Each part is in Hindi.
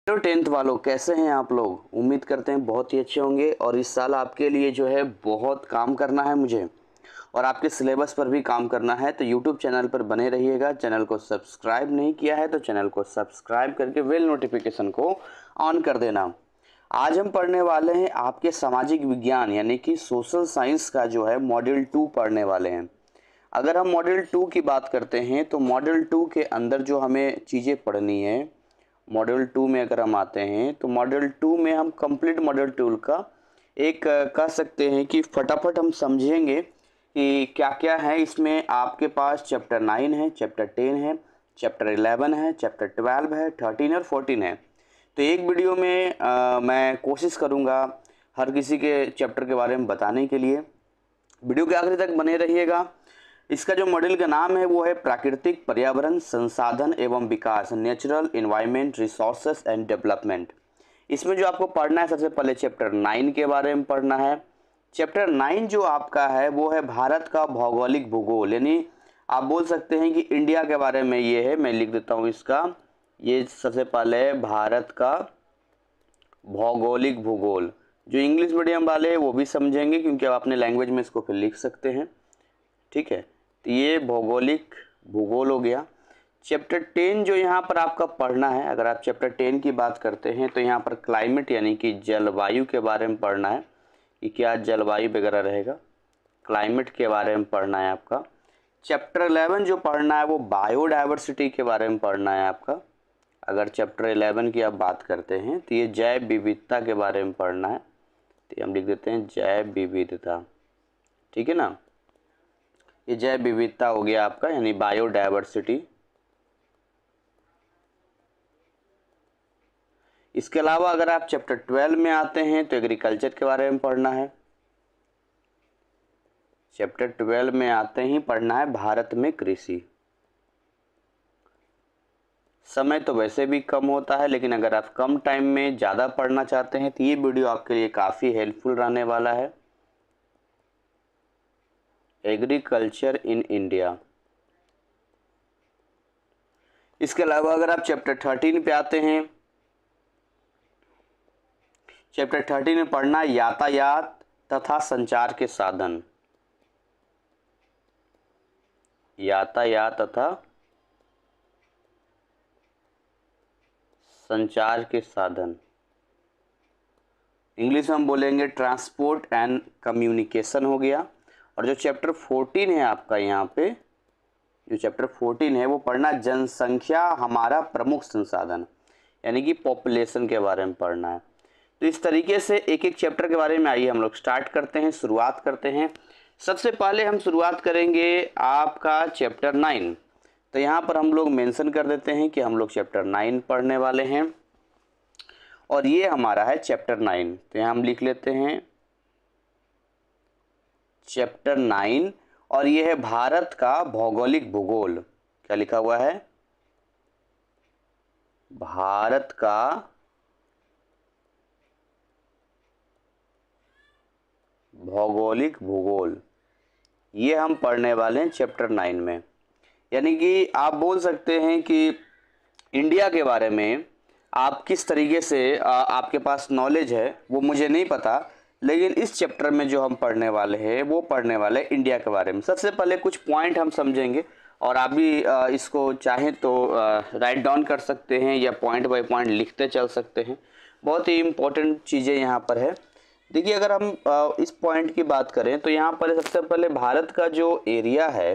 हेलो टेंथ वालों, कैसे हैं आप लोग। उम्मीद करते हैं बहुत ही अच्छे होंगे। और इस साल आपके लिए जो है बहुत काम करना है मुझे, और आपके सिलेबस पर भी काम करना है। तो यूट्यूब चैनल पर बने रहिएगा। चैनल को सब्सक्राइब नहीं किया है तो चैनल को सब्सक्राइब करके बेल नोटिफिकेशन को ऑन कर देना। आज हम पढ़ने वाले हैं आपके सामाजिक विज्ञान यानी कि सोशल साइंस का जो है मॉड्यूल 2 पढ़ने वाले हैं। अगर हम मॉड्यूल 2 की बात करते हैं तो मॉड्यूल 2 के अंदर जो हमें चीज़ें पढ़नी है, मॉड्यूल 2 में अगर हम आते हैं तो मॉड्यूल 2 में हम कंप्लीट मॉड्यूल 2 का एक कह सकते हैं कि फटाफट हम समझेंगे कि क्या क्या है इसमें। आपके पास चैप्टर 9 है, चैप्टर 10 है, चैप्टर 11 है, चैप्टर 12 है, 13 और 14 है। तो एक वीडियो में मैं कोशिश करूँगा हर किसी के चैप्टर के बारे में बताने के लिए। वीडियो के आखिरी तक बने रहिएगा। इसका जो मॉड्यूल का नाम है वो है प्राकृतिक पर्यावरण संसाधन एवं विकास, natural environment resources and development. इसमें जो आपको पढ़ना है, सबसे पहले चैप्टर 9 के बारे में पढ़ना है। चैप्टर 9 जो आपका है वो है भारत का भौगोलिक भूगोल, यानी आप बोल सकते हैं कि इंडिया के बारे में ये है। मैं लिख देता हूँ इसका, ये सबसे पहले है भारत का भौगोलिक भूगोल। जो इंग्लिश मीडियम वाले हैं वो भी समझेंगे क्योंकि आप अपने लैंग्वेज में इसको फिर लिख सकते हैं। ठीक है, तो ये भौगोलिक भूगोल हो गया। चैप्टर 10 जो यहाँ पर आपका पढ़ना है, अगर आप चैप्टर 10 की बात करते हैं तो यहाँ पर क्लाइमेट यानी कि जलवायु के बारे में पढ़ना है कि क्या जलवायु वगैरह रहेगा, क्लाइमेट के बारे में पढ़ना है आपका। चैप्टर 11 जो पढ़ना है वो बायोडाइवर्सिटी के बारे में पढ़ना है आपका। अगर चैप्टर 11 की आप बात करते हैं तो ये जैव विविधता के बारे में पढ़ना है, तो हम लिख देते हैं जैव विविधता। ठीक है ना, ये जैव विविधता हो गया आपका, यानी बायोडाइवर्सिटी। इसके अलावा अगर आप चैप्टर 12 में आते हैं तो एग्रीकल्चर के बारे में पढ़ना है। चैप्टर 12 में आते ही पढ़ना है भारत में कृषि। समय तो वैसे भी कम होता है, लेकिन अगर आप कम टाइम में ज़्यादा पढ़ना चाहते हैं तो ये वीडियो आपके लिए काफ़ी हेल्पफुल रहने वाला है। Agriculture in India. इसके अलावा अगर आप चैप्टर 13 पे आते हैं, चैप्टर 13 में पढ़ना यातायात तथा संचार के साधन। यातायात तथा संचार के साधन, इंग्लिश में हम बोलेंगे ट्रांसपोर्ट एंड कम्युनिकेशन हो गया। और जो चैप्टर 14 है आपका, यहाँ पे जो चैप्टर 14 है वो पढ़ना जनसंख्या हमारा प्रमुख संसाधन, यानी कि पॉपुलेशन के बारे में पढ़ना है। तो इस तरीके से एक एक चैप्टर के बारे में आइए हम लोग स्टार्ट करते हैं, शुरुआत करते हैं। सबसे पहले हम शुरुआत करेंगे आपका चैप्टर 9। तो यहाँ पर हम लोग मेंशन कर देते हैं कि हम लोग चैप्टर 9 पढ़ने वाले हैं और ये हमारा है चैप्टर 9। तो यहाँ हम लिख लेते हैं चैप्टर 9 और ये है भारत का भौगोलिक भूगोल। क्या लिखा हुआ है? भारत का भौगोलिक भूगोल, ये हम पढ़ने वाले हैं चैप्टर 9 में। यानी कि आप बोल सकते हैं कि इंडिया के बारे में आप किस तरीके से आपके पास नॉलेज है वो मुझे नहीं पता, लेकिन इस चैप्टर में जो हम पढ़ने वाले हैं वो पढ़ने वाले हैं इंडिया के बारे में। सबसे पहले कुछ पॉइंट हम समझेंगे और आप भी इसको चाहें तो राइट डाउन कर सकते हैं या पॉइंट बाय पॉइंट लिखते चल सकते हैं। बहुत ही इम्पोर्टेंट चीज़ें यहाँ पर है। देखिए, अगर हम इस पॉइंट की बात करें तो यहाँ पर सबसे पहले भारत का जो एरिया है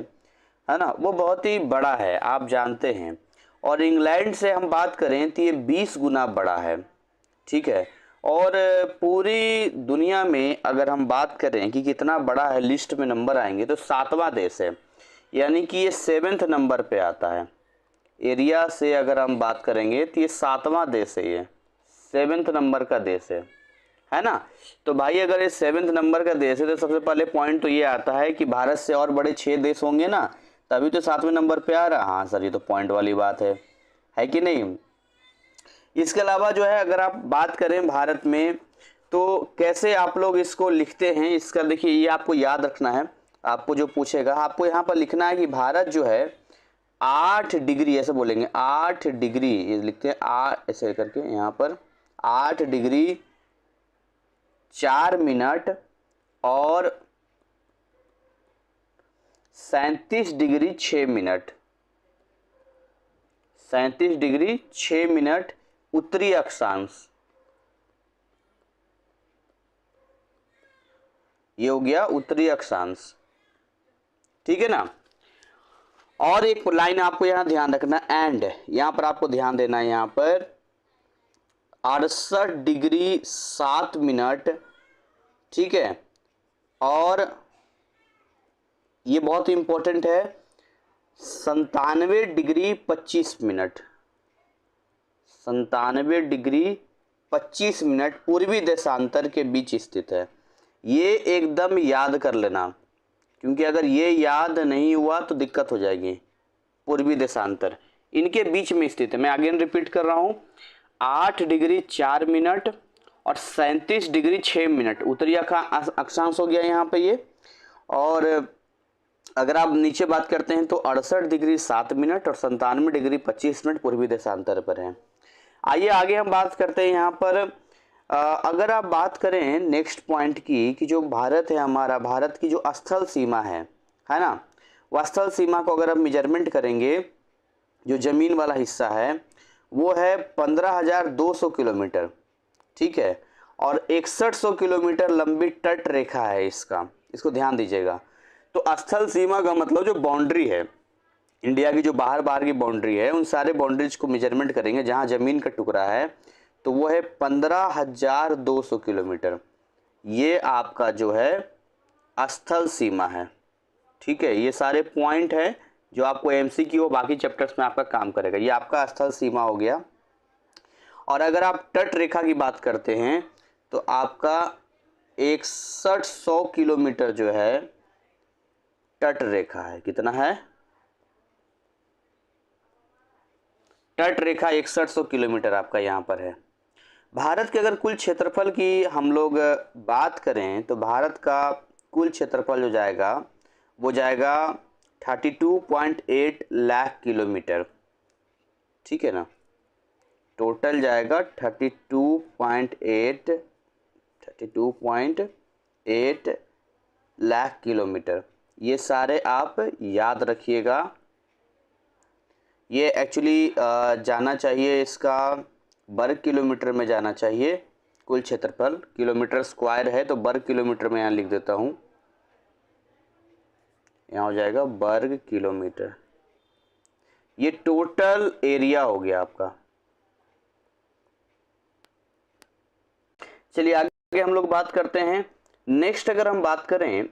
ना, वो बहुत ही बड़ा है, आप जानते हैं। और इंग्लैंड से हम बात करें तो ये 20 गुना बड़ा है। ठीक है, और पूरी दुनिया में अगर हम बात करें कि कितना बड़ा है, लिस्ट में नंबर आएंगे तो 7वां देश है, यानी कि ये 7वें नंबर पे आता है। एरिया से अगर हम बात करेंगे तो ये 7वां देश है, ये 7वें नंबर का देश है ना। तो भाई अगर ये 7वें नंबर का देश है तो सबसे पहले पॉइंट तो ये आता है कि भारत से और बड़े 6 देश होंगे ना, तभी तो 7वें नंबर पे आ रहा। हाँ सर, ये तो पॉइंट वाली बात है कि नहीं। इसके अलावा जो है अगर आप बात करें भारत में तो कैसे आप लोग इसको लिखते हैं, इसका देखिए ये आपको याद रखना है। आपको जो पूछेगा आपको यहाँ पर लिखना है कि भारत जो है 8 डिग्री, ऐसे बोलेंगे 8 डिग्री, ये लिखते हैं ऐसे करके यहाँ पर 8 डिग्री 4 मिनट और 37 डिग्री 6 मिनट, 37 डिग्री 6 मिनट उत्तरी अक्षांश, ये हो गया उत्तरी अक्षांश, ठीक है ना। और एक लाइन आपको यहां ध्यान रखना, एंड यहां पर आपको ध्यान देना है, यहां पर 68 डिग्री 7 मिनट, ठीक है। और ये बहुत इंपॉर्टेंट है, 97 डिग्री 25 मिनट, 97 डिग्री 25 मिनट पूर्वी देशांतर के बीच स्थित है। ये एकदम याद कर लेना, क्योंकि अगर ये याद नहीं हुआ तो दिक्कत हो जाएगी। पूर्वी देशांतर इनके बीच में स्थित है। मैं अगेन रिपीट कर रहा हूँ, 8 डिग्री 4 मिनट और 37 डिग्री 6 मिनट उत्तरी अक्षांश हो गया यहाँ पे ये। और अगर आप नीचे बात करते हैं तो 68 डिग्री 7 मिनट और 97 डिग्री 25 मिनट पूर्वी देशांतर पर है। आइए आगे हम बात करते हैं यहाँ पर। अगर आप बात करें नेक्स्ट पॉइंट की, कि जो भारत है हमारा, भारत की जो स्थल सीमा है ना, वह स्थल सीमा को अगर आप मेजरमेंट करेंगे, जो ज़मीन वाला हिस्सा है वो है 15,200 किलोमीटर, ठीक है। और 6100 किलोमीटर लंबी तट रेखा है इसका, इसको ध्यान दीजिएगा। तो स्थल सीमा का मतलब जो बाउंड्री है इंडिया की, जो बाहर की बाउंड्री है, उन सारे बाउंड्रीज को मेजरमेंट करेंगे जहाँ ज़मीन का टुकड़ा है, तो वो है 15,200 किलोमीटर। ये आपका जो है स्थल सीमा है, ठीक है। ये सारे पॉइंट है जो आपको एमसीक्यू और बाकी चैप्टर्स में आपका काम करेगा। ये आपका स्थल सीमा हो गया। और अगर आप तट रेखा की बात करते हैं तो आपका 6100 किलोमीटर जो है तट रेखा है। कितना है? तट रेखा 6100 किलोमीटर आपका यहाँ पर है। भारत के अगर कुल क्षेत्रफल की हम लोग बात करें तो भारत का कुल क्षेत्रफल जो जाएगा वो जाएगा 32.8 लाख किलोमीटर, ठीक है ना। टोटल जाएगा 32.8 लाख किलोमीटर। ये सारे आप याद रखिएगा। ये एक्चुअली जाना चाहिए, इसका वर्ग किलोमीटर में जाना चाहिए। कुल क्षेत्रफल किलोमीटर स्क्वायर है तो वर्ग किलोमीटर में यहाँ लिख देता हूँ, यहाँ हो जाएगा वर्ग किलोमीटर। ये टोटल एरिया हो गया आपका। चलिए आगे हम लोग बात करते हैं। नेक्स्ट अगर हम बात करें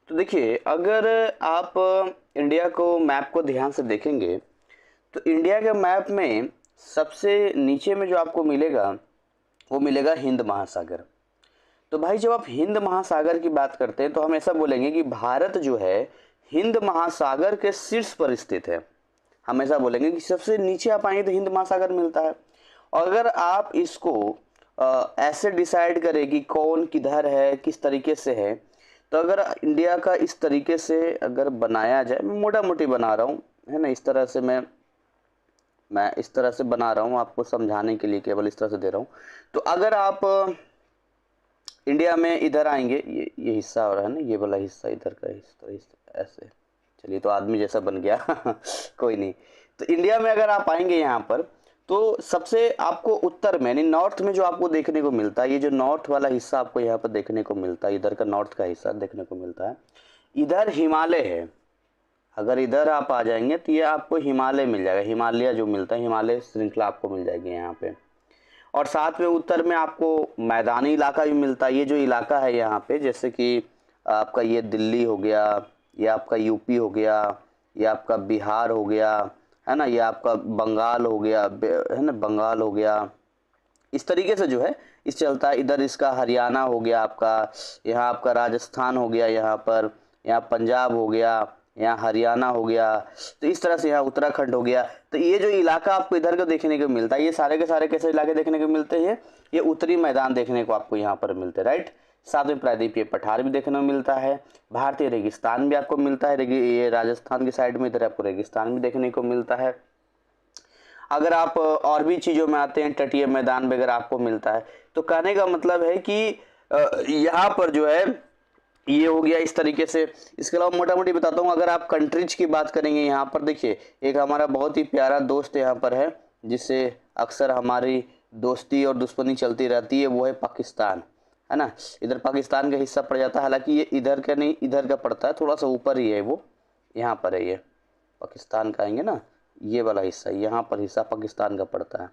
तो देखिए, अगर आप इंडिया को मैप को ध्यान से देखेंगे तो इंडिया के मैप में सबसे नीचे में जो आपको मिलेगा वो मिलेगा हिंद महासागर। तो भाई जब आप हिंद महासागर की बात करते हैं तो हम ऐसा बोलेंगे कि भारत जो है हिंद महासागर के शीर्ष पर स्थित है। हम ऐसा बोलेंगे कि सबसे नीचे आप आएंगे तो हिंद महासागर मिलता है। और अगर आप इसको ऐसे डिसाइड करें कि कौन किधर है, किस तरीके से है, तो अगर इंडिया का इस तरीके से अगर बनाया जाए, मैं मोटा मोटी बना रहा हूँ है ना, इस तरह से मैं इस तरह से बना रहा हूँ आपको समझाने के लिए, केवल इस तरह से दे रहा हूँ। तो अगर आप इंडिया में इधर आएंगे, ये हिस्सा हो रहा है ना, ये वाला हिस्सा इधर का हिस्सा ऐसे, चलिए तो आदमी जैसा बन गया कोई नहीं। तो इंडिया में अगर आप आएंगे यहाँ पर तो सबसे आपको उत्तर में यानी नॉर्थ में जो आपको देखने को मिलता है, ये जो नॉर्थ वाला हिस्सा आपको यहाँ पर देखने को मिलता है, इधर का नॉर्थ का हिस्सा देखने को मिलता है, इधर हिमालय है। अगर इधर आप आ जाएंगे तो ये आपको हिमालय मिल जाएगा, हिमालय जो मिलता है, हिमालय श्रृंखला आपको मिल जाएगी यहाँ पे। और साथ में उत्तर में आपको मैदानी इलाका भी मिलता है। ये जो इलाका है यहाँ पे, जैसे कि आपका ये दिल्ली हो गया, ये आपका यूपी हो गया, ये आपका बिहार हो गया, है ना, ये आपका बंगाल हो गया, है ना, बंगाल हो गया। इस तरीके से जो है इस चलता है। इधर इसका हरियाणा हो गया आपका, यहाँ आपका राजस्थान हो गया, यहाँ पर यहाँ पंजाब हो गया, यहाँ हरियाणा हो गया, तो इस तरह से यहाँ उत्तराखंड हो गया। तो ये जो इलाका आपको इधर का देखने को मिलता है, ये सारे के सारे कैसे इलाके देखने को मिलते हैं, ये उत्तरी मैदान देखने को आपको यहाँ पर मिलते हैं, राइट। साथ में प्रायद्वीपीय पठार भी देखने को मिलता है, भारतीय रेगिस्तान भी आपको मिलता है, ये राजस्थान की साइड में इधर आपको रेगिस्तान भी देखने को मिलता है। अगर आप और भी चीज़ों में आते हैं, तटीय मैदान वगैरह आपको मिलता है। तो कहने का मतलब है कि यहाँ पर जो है ये हो गया इस तरीके से। इसके अलावा मोटा मोटी बताता हूँ, अगर आप कंट्रीज की बात करेंगे यहाँ पर देखिए, एक हमारा बहुत ही प्यारा दोस्त यहाँ पर है जिससे अक्सर हमारी दोस्ती और दुश्मनी चलती रहती है, वो है पाकिस्तान, है ना। इधर पाकिस्तान का हिस्सा पड़ जाता है, हालांकि ये इधर का नहीं, इधर का पड़ता है, थोड़ा सा ऊपर ही है, वो यहाँ पर है, ये पाकिस्तान का आएंगे ना, ये वाला हिस्सा यहाँ पर हिस्सा पाकिस्तान का पड़ता है,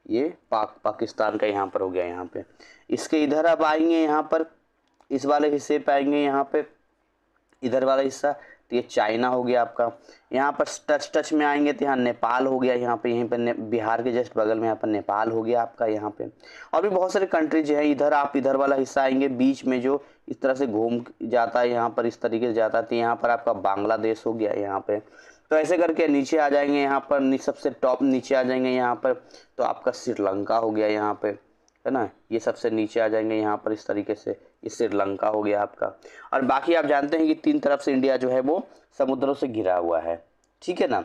ये पाकिस्तान का यहाँ पर हो गया। यहाँ पे इसके इधर आप आएंगे, यहाँ पर इस वाले हिस्से पे आएंगे, यहाँ पे इधर वाला हिस्सा, तो ये चाइना हो गया आपका। यहाँ पर टच में आएंगे तो यहाँ नेपाल हो गया, यहाँ पे यहीं पे बिहार के जस्ट बगल में यहाँ पर नेपाल हो गया आपका यहाँ पे। और भी बहुत सारे कंट्रीज हैं। इधर आप इधर वाला हिस्सा आएंगे, बीच में जो इस तरह से घूम जाता है यहाँ पर, इस तरीके से जाता है, तो यहाँ पर आपका बांग्लादेश हो गया यहाँ पे। तो ऐसे करके नीचे आ जाएंगे, यहाँ पर सबसे टॉप नीचे आ जाएंगे यहाँ पर, तो आपका श्रीलंका हो गया यहाँ पे, है ना। ये सबसे नीचे आ जाएंगे यहाँ पर इस तरीके से, ये श्रीलंका हो गया आपका। और बाकी आप जानते हैं कि तीन तरफ से इंडिया जो है वो समुद्रों से घिरा हुआ है, ठीक है ना।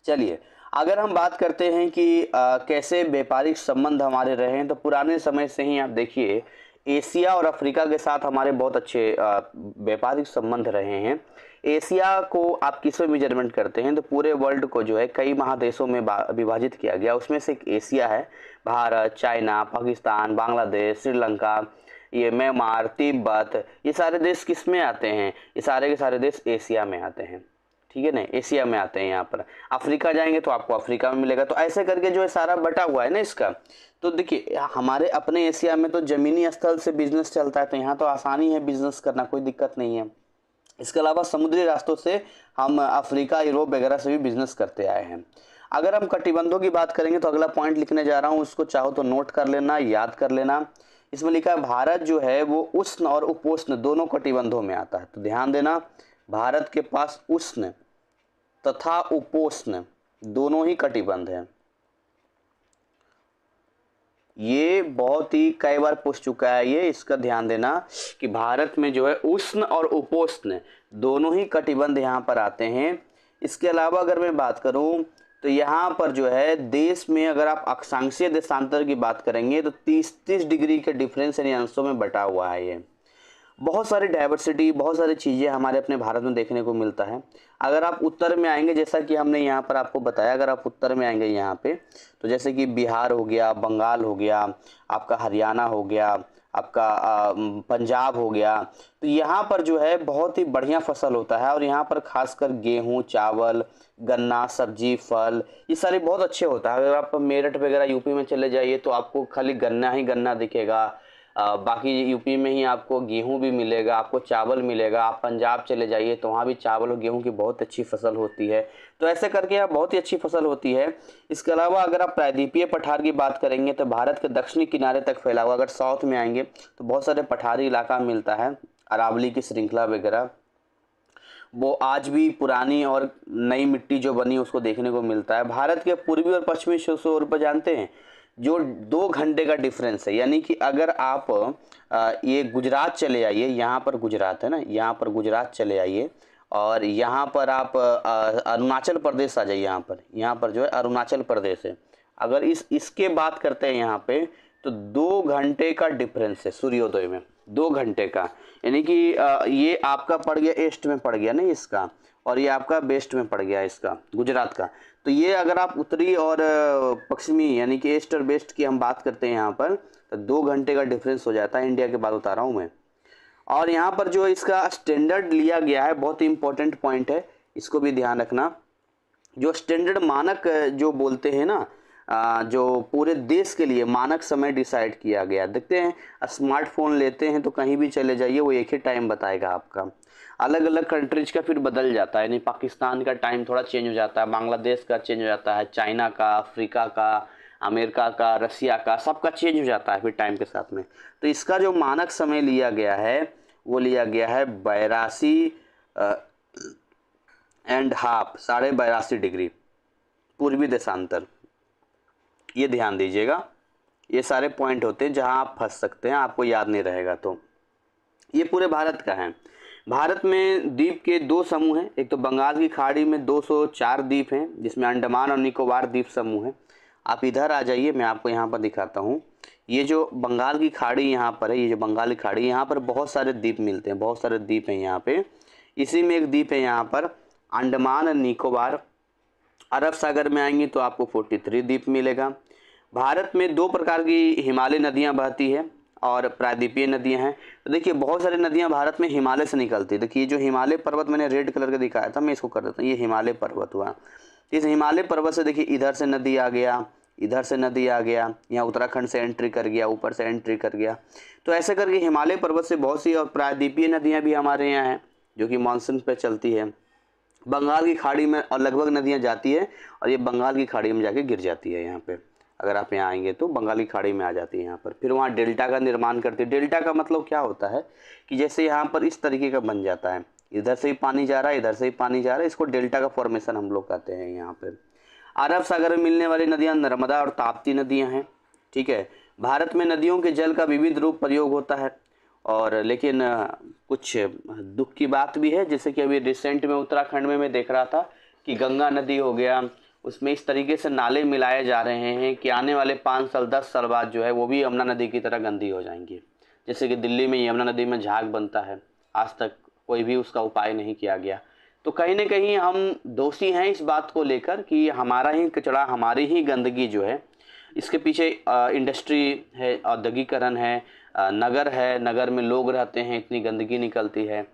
चलिए, अगर हम बात करते हैं कि कैसे व्यापारिक संबंध हमारे रहे हैं, तो पुराने समय से ही आप देखिए एशिया और अफ्रीका के साथ हमारे बहुत अच्छे व्यापारिक संबंध रहे हैं। एशिया को आप किस में मेजरमेंट करते हैं, तो पूरे वर्ल्ड को जो है कई महादेशों में विभाजित किया गया, उसमें से एक एशिया है। भारत, चाइना, पाकिस्तान, बांग्लादेश, श्रीलंका, ये म्यांमार, तिब्बत, ये सारे देश किस में आते हैं, ये सारे के सारे देश एशिया में आते हैं, ठीक है ना, एशिया में आते हैं। यहाँ पर अफ्रीका जाएंगे तो आपको अफ्रीका में मिलेगा। तो ऐसे करके जो है सारा बटा हुआ है ना इसका। तो देखिए, हमारे अपने एशिया में तो जमीनी स्थल से बिजनेस चलता है, तो यहाँ तो आसानी है बिजनेस करना, कोई दिक्कत नहीं है। इसके अलावा समुद्री रास्तों से हम अफ्रीका, यूरोप वगैरह से भी बिजनेस करते आए हैं। अगर हम कटिबंधों की बात करेंगे, तो अगला पॉइंट लिखने जा रहा हूँ, उसको चाहो तो नोट कर लेना, याद कर लेना। इसमें लिखा है भारत जो है वो उष्ण और उपोष्ण दोनों कटिबंधों में आता है। तो ध्यान देना, भारत के पास उष्ण तथा उपोष्ण दोनों ही कटिबंध हैं। ये बहुत ही कई बार पूछ चुका है ये, इसका ध्यान देना कि भारत में जो है उष्ण और उपोष्ण दोनों ही कटिबंध यहाँ पर आते हैं। इसके अलावा अगर मैं बात करूं, तो यहाँ पर जो है देश में अगर आप अक्षांशीय देशांतर की बात करेंगे, तो 30-30 डिग्री के डिफरेंस यानी अंशों में बटा हुआ है। ये बहुत सारी डाइवर्सिटी, बहुत सारी चीज़ें हमारे अपने भारत में देखने को मिलता है। अगर आप उत्तर में आएंगे, जैसा कि हमने यहाँ पर आपको बताया, अगर आप उत्तर में आएंगे यहाँ पे, तो जैसे कि बिहार हो गया, बंगाल हो गया, आपका हरियाणा हो गया, आपका पंजाब हो गया, तो यहाँ पर जो है बहुत ही बढ़िया फसल होता है। और यहाँ पर खासकर गेहूँ, चावल, गन्ना, सब्जी, फल, ये सारे बहुत अच्छे होता है। अगर आप मेरठ वगैरह यूपी में चले जाइए तो आपको खाली गन्ना ही गन्ना दिखेगा, बाकी यूपी में ही आपको गेहूं भी मिलेगा, आपको चावल मिलेगा। आप पंजाब चले जाइए तो वहाँ भी चावल और गेहूं की बहुत अच्छी फसल होती है। तो ऐसे करके यहाँ बहुत ही अच्छी फसल होती है। इसके अलावा अगर आप प्रायद्वीपीय पठार की बात करेंगे, तो भारत के दक्षिणी किनारे तक फैला हुआ। अगर साउथ में आएंगे तो बहुत सारे पठारी इलाका मिलता है, अरावली की श्रृंखला वगैरह, वो आज भी पुरानी और नई मिट्टी जो बनी उसको देखने को मिलता है। भारत के पूर्वी और पश्चिमी छोर पर जानते हैं जो 2 घंटे का डिफरेंस है, यानी कि अगर आप ये गुजरात चले आइए, यहाँ पर गुजरात है ना, यहाँ पर गुजरात चले आइए, और यहाँ पर आप अरुणाचल प्रदेश आ जाइए, यहाँ पर जो है अरुणाचल प्रदेश है। अगर इसके बात करते हैं यहाँ पे, तो 2 घंटे का डिफरेंस है सूर्योदय में, 2 घंटे का। यानी कि ये आपका पड़ गया ईस्ट में पड़ गया ना इसका, और ये आपका वेस्ट में पड़ गया इसका, गुजरात का। तो ये अगर आप उत्तरी और पश्चिमी यानी कि ईस्ट और वेस्ट की हम बात करते हैं यहाँ पर, तो 2 घंटे का डिफरेंस हो जाता है। इंडिया की बात बता रहा हूँ मैं। और यहाँ पर जो इसका स्टैंडर्ड लिया गया है, बहुत ही इंपॉर्टेंट पॉइंट है, इसको भी ध्यान रखना। जो स्टैंडर्ड मानक जो बोलते हैं ना, जो पूरे देश के लिए मानक समय डिसाइड किया गया। देखते हैं, स्मार्टफोन लेते हैं तो कहीं भी चले जाइए वो एक ही टाइम बताएगा आपका। अलग अलग कंट्रीज का फिर बदल जाता है, यानी पाकिस्तान का टाइम थोड़ा चेंज हो जाता है, बांग्लादेश का चेंज हो जाता है, चाइना का, अफ्रीका का, अमेरिका का, रसिया का, सबका चेंज हो जाता है फिर टाइम के साथ में। तो इसका जो मानक समय लिया गया है वो लिया गया है 82.5 82.5 डिग्री पूर्वी देशांतर। ये ध्यान दीजिएगा, ये सारे पॉइंट होते हैं जहाँ आप फंस सकते हैं, आपको याद नहीं रहेगा तो। ये पूरे भारत का है। भारत में द्वीप के 2 समूह हैं, एक तो बंगाल की खाड़ी में 204 द्वीप हैं जिसमें अंडमान और निकोबार द्वीप समूह है। आप इधर आ जाइए, मैं आपको यहाँ पर दिखाता हूँ। ये जो बंगाल की खाड़ी यहाँ पर है, ये जो बंगाल की खाड़ी, यहाँ पर बहुत सारे द्वीप मिलते हैं, बहुत सारे द्वीप हैं यहाँ पे। इसी में एक द्वीप है यहाँ पर अंडमान और निकोबार। अरब सागर में आएंगे तो आपको 43 द्वीप मिलेगा। भारत में 2 प्रकार की हिमालय नदियाँ बहती है और प्रायद्वीपीय नदियाँ हैं। तो देखिए बहुत सारी नदियाँ भारत में हिमालय से निकलती है। देखिए जो हिमालय पर्वत मैंने रेड कलर का दिखाया था, मैं इसको कर देता हूँ, ये हिमालय पर्वत हुआ। इस हिमालय पर्वत से देखिए इधर से नदी आ गया, इधर से नदी आ गया, यहाँ उत्तराखंड से एंट्री कर गया, ऊपर से एंट्री कर गया। तो ऐसे करके हिमालय पर्वत से बहुत सी और प्रायद्वीपीय नदियाँ भी हमारे यहाँ हैं जो कि मानसून पे चलती है। बंगाल की खाड़ी में और लगभग नदियाँ जाती है और ये बंगाल की खाड़ी में जाके गिर जाती है। यहाँ पे अगर आप यहाँ आएंगे तो बंगाल की खाड़ी में आ जाती है यहाँ पर, फिर वहाँ डेल्टा का निर्माण करती है। डेल्टा का मतलब क्या होता है कि जैसे यहाँ पर इस तरीके का बन जाता है, इधर से ही पानी जा रहा है, इधर से ही पानी जा रहा है, इसको डेल्टा का फॉर्मेशन हम लोग कहते हैं यहाँ पे। अरब सागर में मिलने वाली नदियाँ नर्मदा और ताप्ती नदियाँ हैं। ठीक है, भारत में नदियों के जल का विविध रूप प्रयोग होता है और लेकिन कुछ दुख की बात भी है, जैसे कि अभी रिसेंट में उत्तराखंड में मैं देख रहा था कि गंगा नदी हो गया, उसमें इस तरीके से नाले मिलाए जा रहे हैं कि आने वाले 5 साल 10 साल बाद जो है वो भी यमुना नदी की तरह गंदी हो जाएंगी। जैसे कि दिल्ली में यमुना नदी में झाग बनता है, आज तक कोई भी उसका उपाय नहीं किया गया। तो कहीं ना कहीं हम दोषी हैं इस बात को लेकर कि हमारा ही कचरा, हमारी ही गंदगी जो है, इसके पीछे इंडस्ट्री है, औद्योगिकरण है, नगर है, नगर में लोग रहते हैं, इतनी गंदगी निकलती है,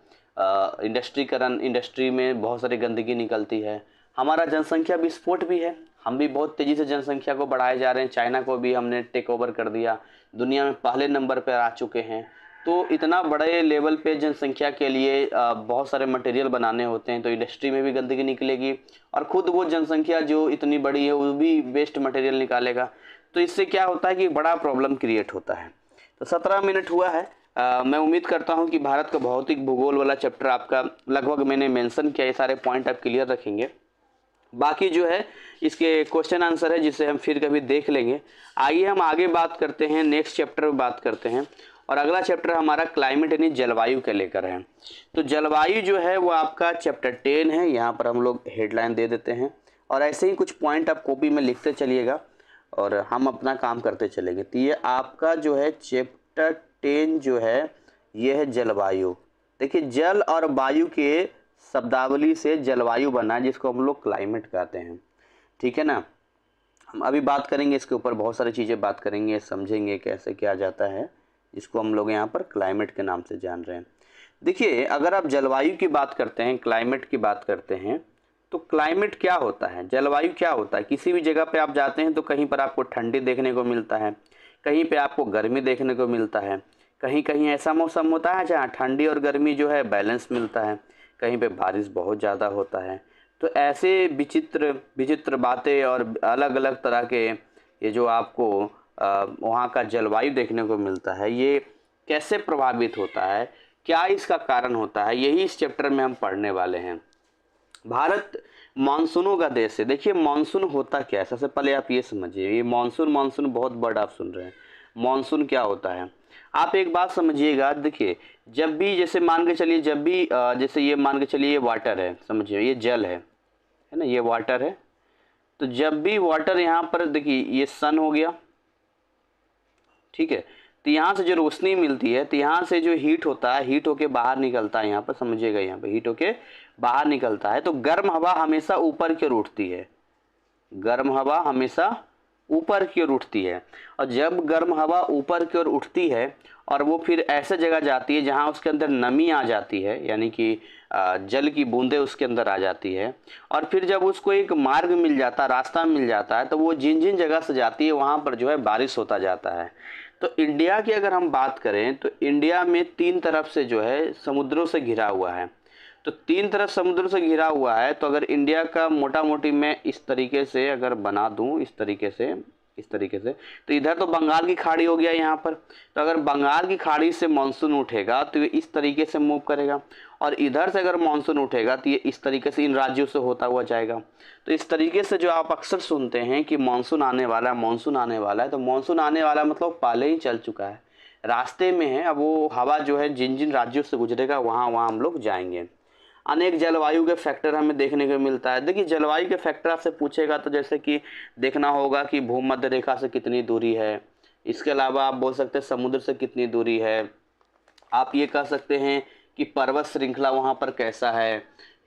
इंडस्ट्री में बहुत सारी गंदगी निकलती है। हमारा जनसंख्या विस्फोट भी है, हम भी बहुत तेज़ी से जनसंख्या को बढ़ाए जा रहे हैं। चाइना को भी हमने टेक ओवर कर दिया, दुनिया में पहले नंबर पर आ चुके हैं। तो इतना बड़े लेवल पे जनसंख्या के लिए बहुत सारे मटेरियल बनाने होते हैं, तो इंडस्ट्री में भी गंदगी निकलेगी और ख़ुद वो जनसंख्या जो इतनी बड़ी है वो भी वेस्ट मटेरियल निकालेगा। तो इससे क्या होता है कि बड़ा प्रॉब्लम क्रिएट होता है। तो 17 मिनट हुआ है। मैं उम्मीद करता हूं कि भारत का भौतिक भूगोल वाला चैप्टर आपका लगभग मैंने मेंशन किया, ये सारे पॉइंट आप क्लियर रखेंगे। बाकी जो है इसके क्वेश्चन आंसर है जिसे हम फिर कभी देख लेंगे। आइए हम आगे बात करते हैं, नेक्स्ट चैप्टर में बात करते हैं और अगला चैप्टर हमारा क्लाइमेट यानी जलवायु के लेकर है। तो जलवायु जो है वो आपका चैप्टर 10 है, यहाँ पर हम लोग हेडलाइन दे देते हैं और ऐसे ही कुछ पॉइंट आप कॉपी में लिखते चलिएगा और हम अपना काम करते चलेंगे। तो ये आपका जो है चैप्टर 10 जो है ये है जलवायु। देखिए जल और वायु के शब्दावली से जलवायु बना है जिसको हम लोग क्लाइमेट कहते हैं। ठीक है ना, हम अभी बात करेंगे इसके ऊपर, बहुत सारी चीज़ें बात करेंगे, समझेंगे कैसे क्या जाता है, जिसको हम लोग यहाँ पर क्लाइमेट के नाम से जान रहे हैं। देखिए अगर आप जलवायु की बात करते हैं, क्लाइमेट की बात करते हैं, तो क्लाइमेट क्या होता है, जलवायु क्या होता है। किसी भी जगह पे आप जाते हैं तो कहीं पर आपको ठंडी देखने को मिलता है, कहीं पे आपको गर्मी देखने को मिलता है, कहीं कहीं ऐसा मौसम होता है जहाँ ठंडी और गर्मी जो है बैलेंस मिलता है, कहीं पे बारिश बहुत ज़्यादा होता है। तो ऐसे विचित्र विचित्र बातें और अलग अलग तरह के ये जो आपको वहाँ का जलवायु देखने को मिलता है, ये कैसे प्रभावित होता है, क्या इसका कारण होता है, यही इस चैप्टर में हम पढ़ने वाले हैं। भारत मानसूनों का देश है। देखिए मानसून होता क्या है, सबसे पहले आप ये समझिए, ये मानसून बहुत वर्ड आप सुन रहे हैं। मानसून क्या होता है, आप एक बात समझिएगा। देखिए जब भी जैसे मान के चलिए, जब भी जैसे ये मान के चलिए ये वाटर है, समझिए ये जल है ना, ये वाटर है। तो जब भी वाटर यहाँ पर देखिए ये सन हो गया, ठीक है, तो यहाँ से जो रोशनी मिलती है, तो यहाँ से जो हीट होता है, हीट होके बाहर निकलता है, यहाँ पर समझिएगा, यहाँ पे हीट होके बाहर निकलता है। तो गर्म हवा हमेशा ऊपर की ओर उठती है, गर्म हवा हमेशा ऊपर की ओर उठती है। और जब गर्म हवा ऊपर की ओर उठती है और वो फिर ऐसे जगह जाती है जहाँ उसके अंदर नमी आ जाती है, यानी कि जल की बूंदें उसके अंदर आ जाती है, और फिर जब उसको एक मार्ग मिल जाता है, रास्ता मिल जाता है, तो वो जिन जिन जगह से जाती है वहाँ पर जो है बारिश होता जाता है। तो इंडिया की अगर हम बात करें तो इंडिया में 3 तरफ से जो है समुद्रों से घिरा हुआ है। तो 3 तरफ समुद्र से घिरा हुआ है, तो अगर इंडिया का मोटा मोटी मैं इस तरीके से अगर बना दूं, इस तरीके से इस तरीके से। तो इधर तो बंगाल की खाड़ी हो गया यहाँ पर, तो अगर बंगाल की खाड़ी से मानसून उठेगा तो ये इस तरीके से मूव करेगा, और इधर से अगर मानसून उठेगा तो ये इस तरीके से इन राज्यों से होता हुआ जाएगा। तो इस तरीके से जो आप अक्सर सुनते हैं कि मानसून आने वाला है, मानसून आने वाला है, तो मानसून आने वाला मतलब पहले ही चल चुका है, रास्ते में है। अब वो हवा जो है जिन जिन राज्यों से गुजरेगा वहाँ वहाँ हम लोग जाएंगे। अनेक जलवायु के फैक्टर हमें देखने को मिलता है। देखिए जलवायु के फैक्टर आपसे पूछेगा तो जैसे कि देखना होगा कि भूमध्य रेखा से कितनी दूरी है, इसके अलावा आप बोल सकते हैं समुद्र से कितनी दूरी है, आप ये कह सकते हैं कि पर्वत श्रृंखला वहाँ पर कैसा है,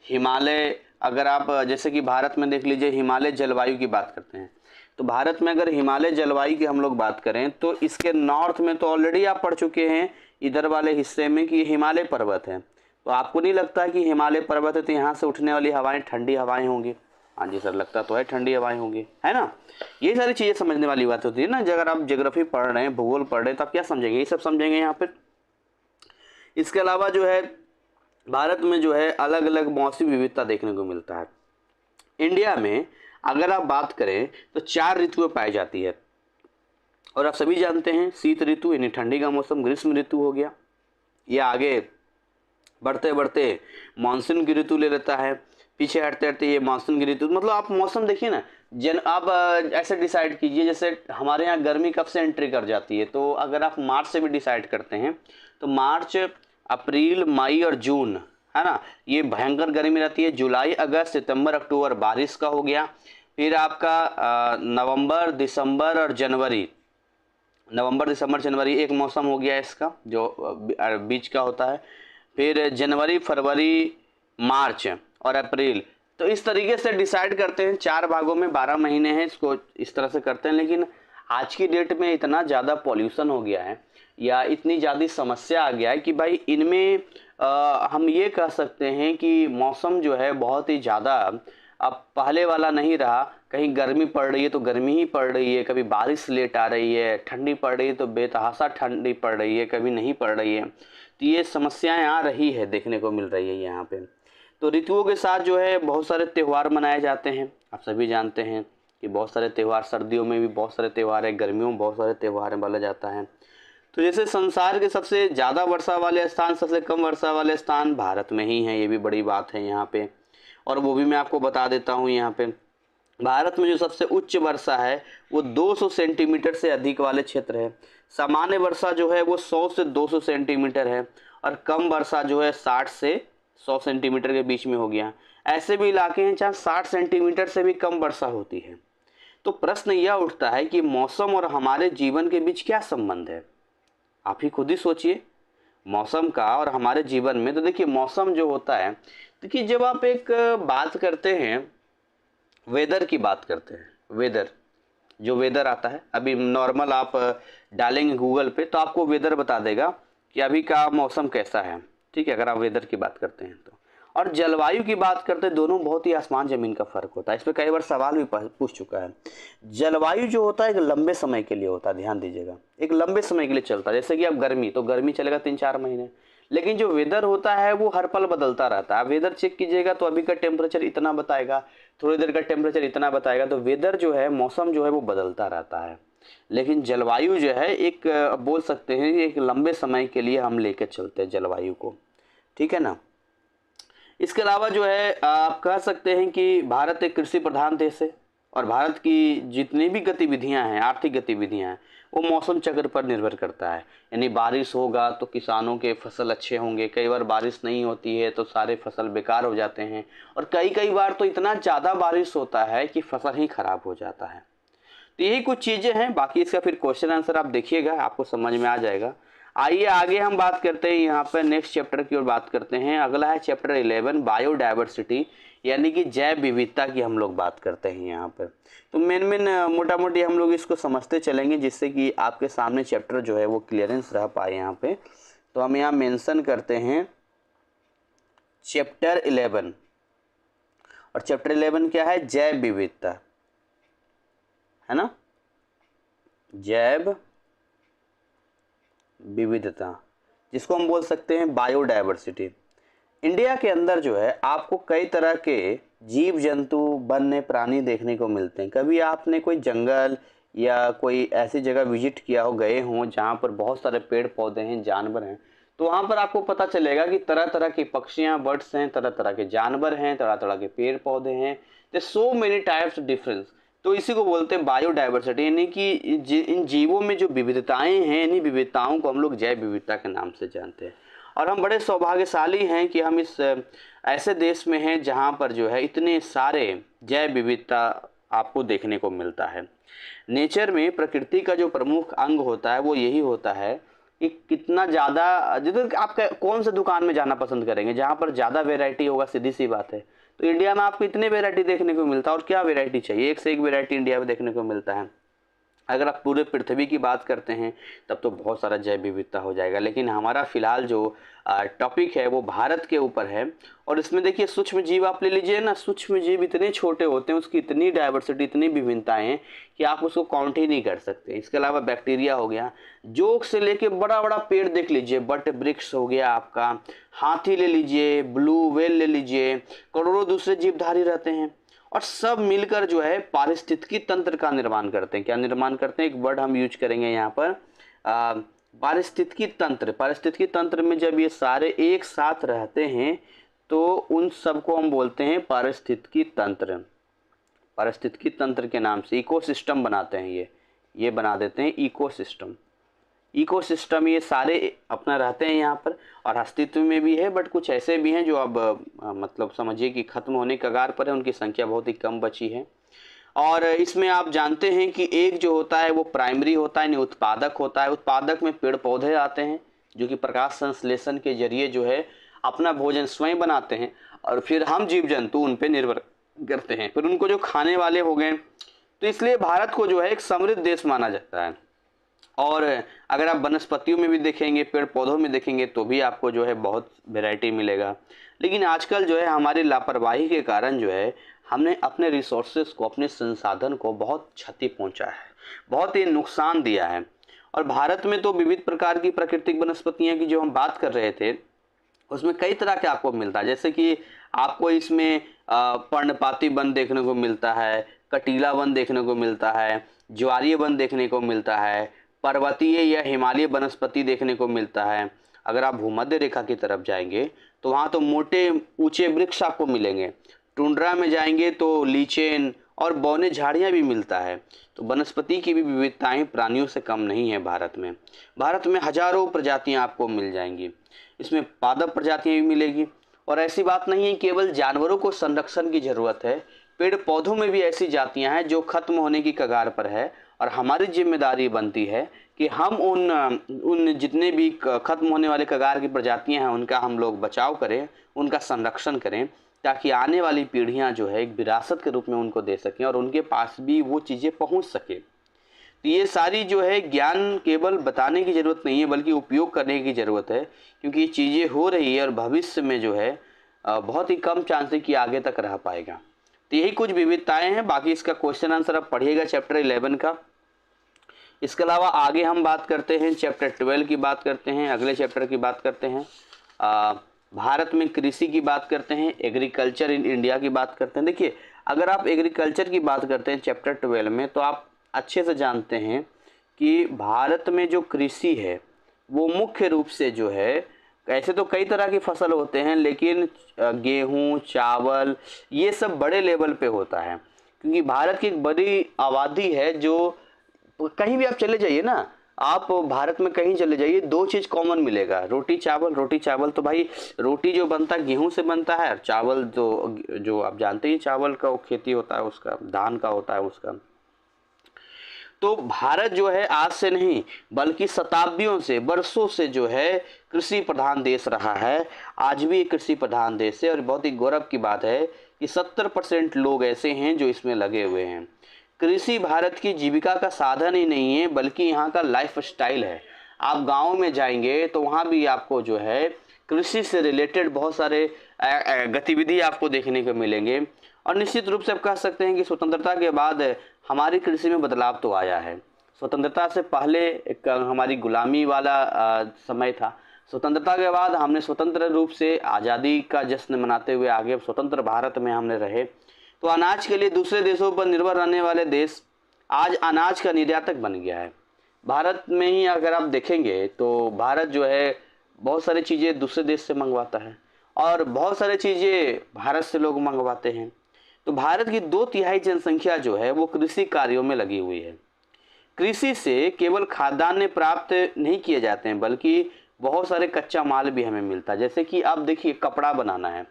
हिमालय, अगर आप जैसे कि भारत में देख लीजिए हिमालय जलवायु की बात करते हैं, तो भारत में अगर हिमालय जलवायु की हम लोग बात करें तो इसके नॉर्थ में तो ऑलरेडी आप पढ़ चुके हैं इधर वाले हिस्से में कि हिमालय पर्वत है। तो आपको नहीं लगता कि हिमालय पर्वत है तो यहाँ से उठने वाली हवाएं ठंडी हवाएं होंगी? हाँ जी सर, लगता तो है ठंडी हवाएं होंगी, है ना। ये सारी चीज़ें समझने वाली बात होती है ना। अगर आप ज्योग्राफी पढ़ रहे हैं, भूगोल पढ़ रहे हैं, तो आप क्या समझेंगे? ये सब समझेंगे यहाँ पर। इसके अलावा जो है भारत में जो है अलग अलग मौसमी विविधता देखने को मिलता है। इंडिया में अगर आप बात करें तो 4 ऋतुएं पाई जाती है, और आप सभी जानते हैं शीत ऋतु यानी ठंडी का मौसम, ग्रीष्म ऋतु हो गया, ये आगे बढ़ते बढ़ते मानसून की ऋतु ले लेता है, पीछे हटते हटते ये मानसून की ऋतु। मतलब आप मौसम देखिए ना, आप ऐसे डिसाइड कीजिए जैसे हमारे यहाँ गर्मी कब से एंट्री कर जाती है, तो अगर आप मार्च से भी डिसाइड करते हैं तो मार्च, अप्रैल, मई और जून, है ना, ये भयंकर गर्मी रहती है। जुलाई, अगस्त, सितंबर, अक्टूबर बारिश का हो गया। फिर आपका नवंबर, दिसंबर और जनवरी, नवंबर, दिसंबर, जनवरी एक मौसम हो गया इसका जो बीच का होता है। फिर जनवरी, फरवरी, मार्च और अप्रैल। तो इस तरीके से डिसाइड करते हैं, 4 भागों में 12 महीने हैं, इसको इस तरह से करते हैं। लेकिन आज की डेट में इतना ज़्यादा पॉल्यूशन हो गया है या इतनी ज़्यादा समस्या आ गया है कि भाई इनमें हम ये कह सकते हैं कि मौसम जो है बहुत ही ज़्यादा अब पहले वाला नहीं रहा। कहीं गर्मी पड़ रही है तो गर्मी ही पड़ रही है, कभी बारिश लेट आ रही है, ठंडी पड़ रही है तो बेतहाशा ठंडी पड़ रही है, कभी नहीं पड़ रही है। तो ये समस्याएं आ रही है, देखने को मिल रही है यहाँ पे। तो ऋतुओं के साथ जो है बहुत सारे त्यौहार मनाए जाते हैं। आप सभी जानते हैं कि बहुत सारे त्यौहार, सर्दियों में भी बहुत सारे त्यौहार है, गर्मियों में बहुत सारे त्यौहार बोला जाता है। तो जैसे संसार के सबसे ज़्यादा वर्षा वाले स्थान, सबसे कम वर्षा वाले स्थान भारत में ही हैं, ये भी बड़ी बात है यहाँ पे। और वो भी मैं आपको बता देता हूँ यहाँ पे, भारत में जो सबसे उच्च वर्षा है वो 200 सेंटीमीटर से अधिक वाले क्षेत्र है। सामान्य वर्षा जो है वो 100 से 200 सेंटीमीटर है, और कम वर्षा जो है 60 से 100 सेंटीमीटर के बीच में हो गया। ऐसे भी इलाके हैं जहाँ 60 सेंटीमीटर से भी कम वर्षा होती है। तो प्रश्न यह उठता है कि मौसम और हमारे जीवन के बीच क्या संबंध है? आप ही खुद ही सोचिए, मौसम का और हमारे जीवन में। तो देखिए मौसम जो होता है, देखिए जब आप एक बात करते हैं, वेदर की बात करते हैं, वेदर जो वेदर आता है, अभी नॉर्मल आप डालेंगे गूगल पे तो आपको वेदर बता देगा कि अभी का मौसम कैसा है, ठीक है, अगर आप वेदर की बात करते हैं तो। और जलवायु की बात करते हैं, दोनों बहुत ही आसमान ज़मीन का फ़र्क होता है। इस पर कई बार सवाल भी पूछ चुका है। जलवायु जो होता है एक लंबे समय के लिए होता है, ध्यान दीजिएगा, एक लंबे समय के लिए चलता है। जैसे कि अब गर्मी, तो गर्मी चलेगा 3-4 महीने, लेकिन जो वेदर होता है वो हर पल बदलता रहता है। वेदर चेक कीजिएगा तो अभी का टेम्परेचर इतना बताएगा, थोड़ी देर का टेम्परेचर इतना बताएगा। तो वेदर जो है, मौसम जो है वो बदलता रहता है। लेकिन जलवायु जो है एक बोल सकते हैं एक लंबे समय के लिए हम लेकर चलते हैं जलवायु को, ठीक है ना। इसके अलावा जो है आप कह सकते हैं कि भारत एक कृषि प्रधान देश है, और भारत की जितनी भी गतिविधियां हैं, आर्थिक गतिविधियां हैं, वो मौसम चक्र पर निर्भर करता है। यानी बारिश होगा तो किसानों के फसल अच्छे होंगे, कई बार बारिश नहीं होती है तो सारे फसल बेकार हो जाते हैं, और कई बार तो इतना ज़्यादा बारिश होता है कि फसल ही खराब हो जाता है। तो यही कुछ चीज़ें हैं, बाकी इसका फिर क्वेश्चन आंसर आप देखिएगा, आपको समझ में आ जाएगा। आइए आगे हम बात करते हैं, यहाँ पर नेक्स्ट चैप्टर की ओर बात करते हैं। अगला है चैप्टर 11 बायोडाइवर्सिटी, यानी कि जैव विविधता की हम लोग बात करते हैं यहाँ पर। तो मेन मोटा मोटी हम लोग इसको समझते चलेंगे, जिससे कि आपके सामने चैप्टर जो है वो क्लियरेंस रह पाए यहाँ पे। तो हम यहाँ मेंशन करते हैं चैप्टर 11, और चैप्टर 11 क्या है? जैव विविधता, है ना, जैव विविधता, जिसको हम बोल सकते हैं बायोडाइवर्सिटी। इंडिया के अंदर जो है आपको कई तरह के जीव जंतु, वन्य प्राणी देखने को मिलते हैं। कभी आपने कोई जंगल या कोई ऐसी जगह विजिट किया हो, गए हों जहाँ पर बहुत सारे पेड़ पौधे हैं, जानवर हैं, तो वहाँ पर आपको पता चलेगा कि तरह तरह की पक्षियाँ, बर्ड्स हैं, तरह तरह के जानवर हैं, तरह तरह के पेड़ पौधे हैं, तो सो मेनी टाइप्स डिफरेंस। तो इसी को बोलते हैं बायोडाइवर्सिटी, यानी कि इन जीवों में जो विविधताएं हैं, इन्हीं विविधताओं को हम लोग जैव विविधता के नाम से जानते हैं। और हम बड़े सौभाग्यशाली हैं कि हम इस ऐसे देश में हैं जहाँ पर जो है इतने सारे जैव विविधता आपको देखने को मिलता है। नेचर में प्रकृति का जो प्रमुख अंग होता है वो यही होता है कि कितना ज़्यादा, जैसे आप कौन से दुकान में जाना पसंद करेंगे जहाँ पर ज़्यादा वैरायटी होगा, सीधी सी बात है। तो इंडिया में आपको इतने वैरायटी देखने को मिलता है, और क्या वैरायटी चाहिए, एक से एक वैरायटी इंडिया में देखने को मिलता है। अगर आप पूरे पृथ्वी की बात करते हैं तब तो बहुत सारा जैव विविधता हो जाएगा, लेकिन हमारा फिलहाल जो टॉपिक है वो भारत के ऊपर है। और इसमें देखिए सूक्ष्म जीव आप ले लीजिए ना, सूक्ष्म जीव इतने छोटे होते हैं, उसकी इतनी डाइवर्सिटी, इतनी विभिन्नताएं हैं कि आप उसको काउंट ही नहीं कर सकते। इसके अलावा बैक्टीरिया हो गया, जोक से लेके बड़ा बड़ा पेड़ देख लीजिए, बट वृक्ष हो गया आपका, हाथी ले लीजिए, ब्लू व्हेल ले लीजिए, करोड़ों दूसरे जीवधारी रहते हैं, और सब मिलकर जो है पारिस्थितिकी तंत्र का निर्माण करते हैं। क्या निर्माण करते हैं, एक वर्ड हम यूज करेंगे यहाँ पर, पारिस्थितिकी तंत्र। पारिस्थितिकी तंत्र में जब ये सारे एक साथ रहते हैं तो उन सबको हम बोलते हैं पारिस्थितिकी तंत्र। पारिस्थितिकी तंत्र के नाम से इकोसिस्टम बनाते हैं, ये बना देते हैं इकोसिस्टम। इकोसिस्टम ये सारे अपना रहते हैं यहाँ पर, और अस्तित्व में भी है, बट कुछ ऐसे भी हैं जो अब मतलब समझिए कि खत्म होने के कगार पर है, उनकी संख्या बहुत ही कम बची है। और इसमें आप जानते हैं कि एक जो होता है वो प्राइमरी होता है, यानी उत्पादक होता है। उत्पादक में पेड़ पौधे आते हैं जो कि प्रकाश संश्लेषण के जरिए जो है अपना भोजन स्वयं बनाते हैं, और फिर हम जीव जंतु उन पर निर्भर करते हैं, फिर उनको जो खाने वाले हो गए। तो इसलिए भारत को जो है एक समृद्ध देश माना जाता है। और अगर आप वनस्पतियों में भी देखेंगे, पेड़ पौधों में देखेंगे, तो भी आपको जो है बहुत वैरायटी मिलेगा। लेकिन आजकल जो है हमारी लापरवाही के कारण जो है हमने अपने रिसोर्सेज को, अपने संसाधन को बहुत क्षति पहुंचा है, बहुत ही नुकसान दिया है। और भारत में तो विविध प्रकार की प्राकृतिक वनस्पतियां की जो हम बात कर रहे थे, उसमें कई तरह के आपको मिलता है। जैसे कि आपको इसमें पर्णपाती वन देखने को मिलता है, कटीला वन देखने को मिलता है, ज्वारीय वन देखने को मिलता है, पर्वतीय या हिमालय वनस्पति देखने को मिलता है। अगर आप भूमध्य रेखा की तरफ जाएंगे तो वहाँ तो मोटे ऊंचे वृक्ष आपको मिलेंगे। टुंड्रा में जाएंगे तो लीचेन और बौने झाड़ियाँ भी मिलता है। तो वनस्पति की भी विविधताएं प्राणियों से कम नहीं है भारत में। भारत में हजारों प्रजातियां आपको मिल जाएंगी, इसमें पादप प्रजातियां भी मिलेगी। और ऐसी बात नहीं है केवल जानवरों को संरक्षण की ज़रूरत है, पेड़ पौधों में भी ऐसी जातियां हैं जो खत्म होने की कगार पर है, और हमारी जिम्मेदारी बनती है कि हम उन जितने भी खत्म होने वाले कगार की प्रजातियां हैं उनका हम लोग बचाव करें, उनका संरक्षण करें, ताकि आने वाली पीढ़ियां जो है एक विरासत के रूप में उनको दे सकें और उनके पास भी वो चीज़ें पहुंच सके। तो ये सारी जो है ज्ञान केवल बताने की ज़रूरत नहीं है, बल्कि उपयोग करने की ज़रूरत है, क्योंकि ये चीज़ें हो रही है और भविष्य में जो है बहुत ही कम चांस है कि आगे तक रह पाएगा। तो यही कुछ विविधताएं हैं। बाकी इसका क्वेश्चन आंसर आप पढ़िएगा चैप्टर 11 का। इसके अलावा आगे हम बात करते हैं चैप्टर 12 की बात करते हैं, अगले चैप्टर की बात करते हैं, भारत में कृषि की बात करते हैं, एग्रीकल्चर इन इंडिया की बात करते हैं। देखिए अगर आप एग्रीकल्चर की बात करते हैं चैप्टर 12 में, तो आप अच्छे से जानते हैं कि भारत में जो कृषि है वो मुख्य रूप से जो है, ऐसे तो कई तरह की फसल होते हैं, लेकिन गेहूं, चावल ये सब बड़े लेवल पे होता है, क्योंकि भारत की एक बड़ी आबादी है। जो कहीं भी आप चले जाइए ना, आप भारत में कहीं चले जाइए, दो चीज़ कॉमन मिलेगा, रोटी चावल। रोटी चावल तो भाई रोटी जो बनता है गेहूं से बनता है, और चावल जो आप जानते ही चावल का खेती होता है, उसका धान का होता है उसका। तो भारत जो है आज से नहीं बल्कि शताब्दियों से, वर्षों से जो है कृषि प्रधान देश रहा है, आज भी एक कृषि प्रधान देश है। और बहुत ही गौरव की बात है कि 70% लोग ऐसे हैं जो इसमें लगे हुए हैं। कृषि भारत की जीविका का साधन ही नहीं है, बल्कि यहाँ का लाइफ स्टाइल है। आप गाँव में जाएंगे तो वहाँ भी आपको जो है कृषि से रिलेटेड बहुत सारे गतिविधि आपको देखने को मिलेंगे। और निश्चित रूप से आप कह सकते हैं कि स्वतंत्रता के बाद हमारी कृषि में बदलाव तो आया है। स्वतंत्रता से पहले एक हमारी गुलामी वाला समय था, स्वतंत्रता के बाद हमने स्वतंत्र रूप से आज़ादी का जश्न मनाते हुए आगे स्वतंत्र भारत में हमने रहे। तो अनाज के लिए दूसरे देशों पर निर्भर रहने वाले देश आज अनाज का निर्यातक बन गया है। भारत में ही अगर आप देखेंगे तो भारत जो है बहुत सारी चीज़ें दूसरे देश से मंगवाता है और बहुत सारी चीज़ें भारत से लोग मंगवाते हैं। तो भारत की 2/3 जनसंख्या जो है वो कृषि कार्यों में लगी हुई है। कृषि से केवल खाद्यान्न प्राप्त नहीं किए जाते हैं बल्कि बहुत सारे कच्चा माल भी हमें मिलता है। जैसे कि आप देखिए, कपड़ा बनाना है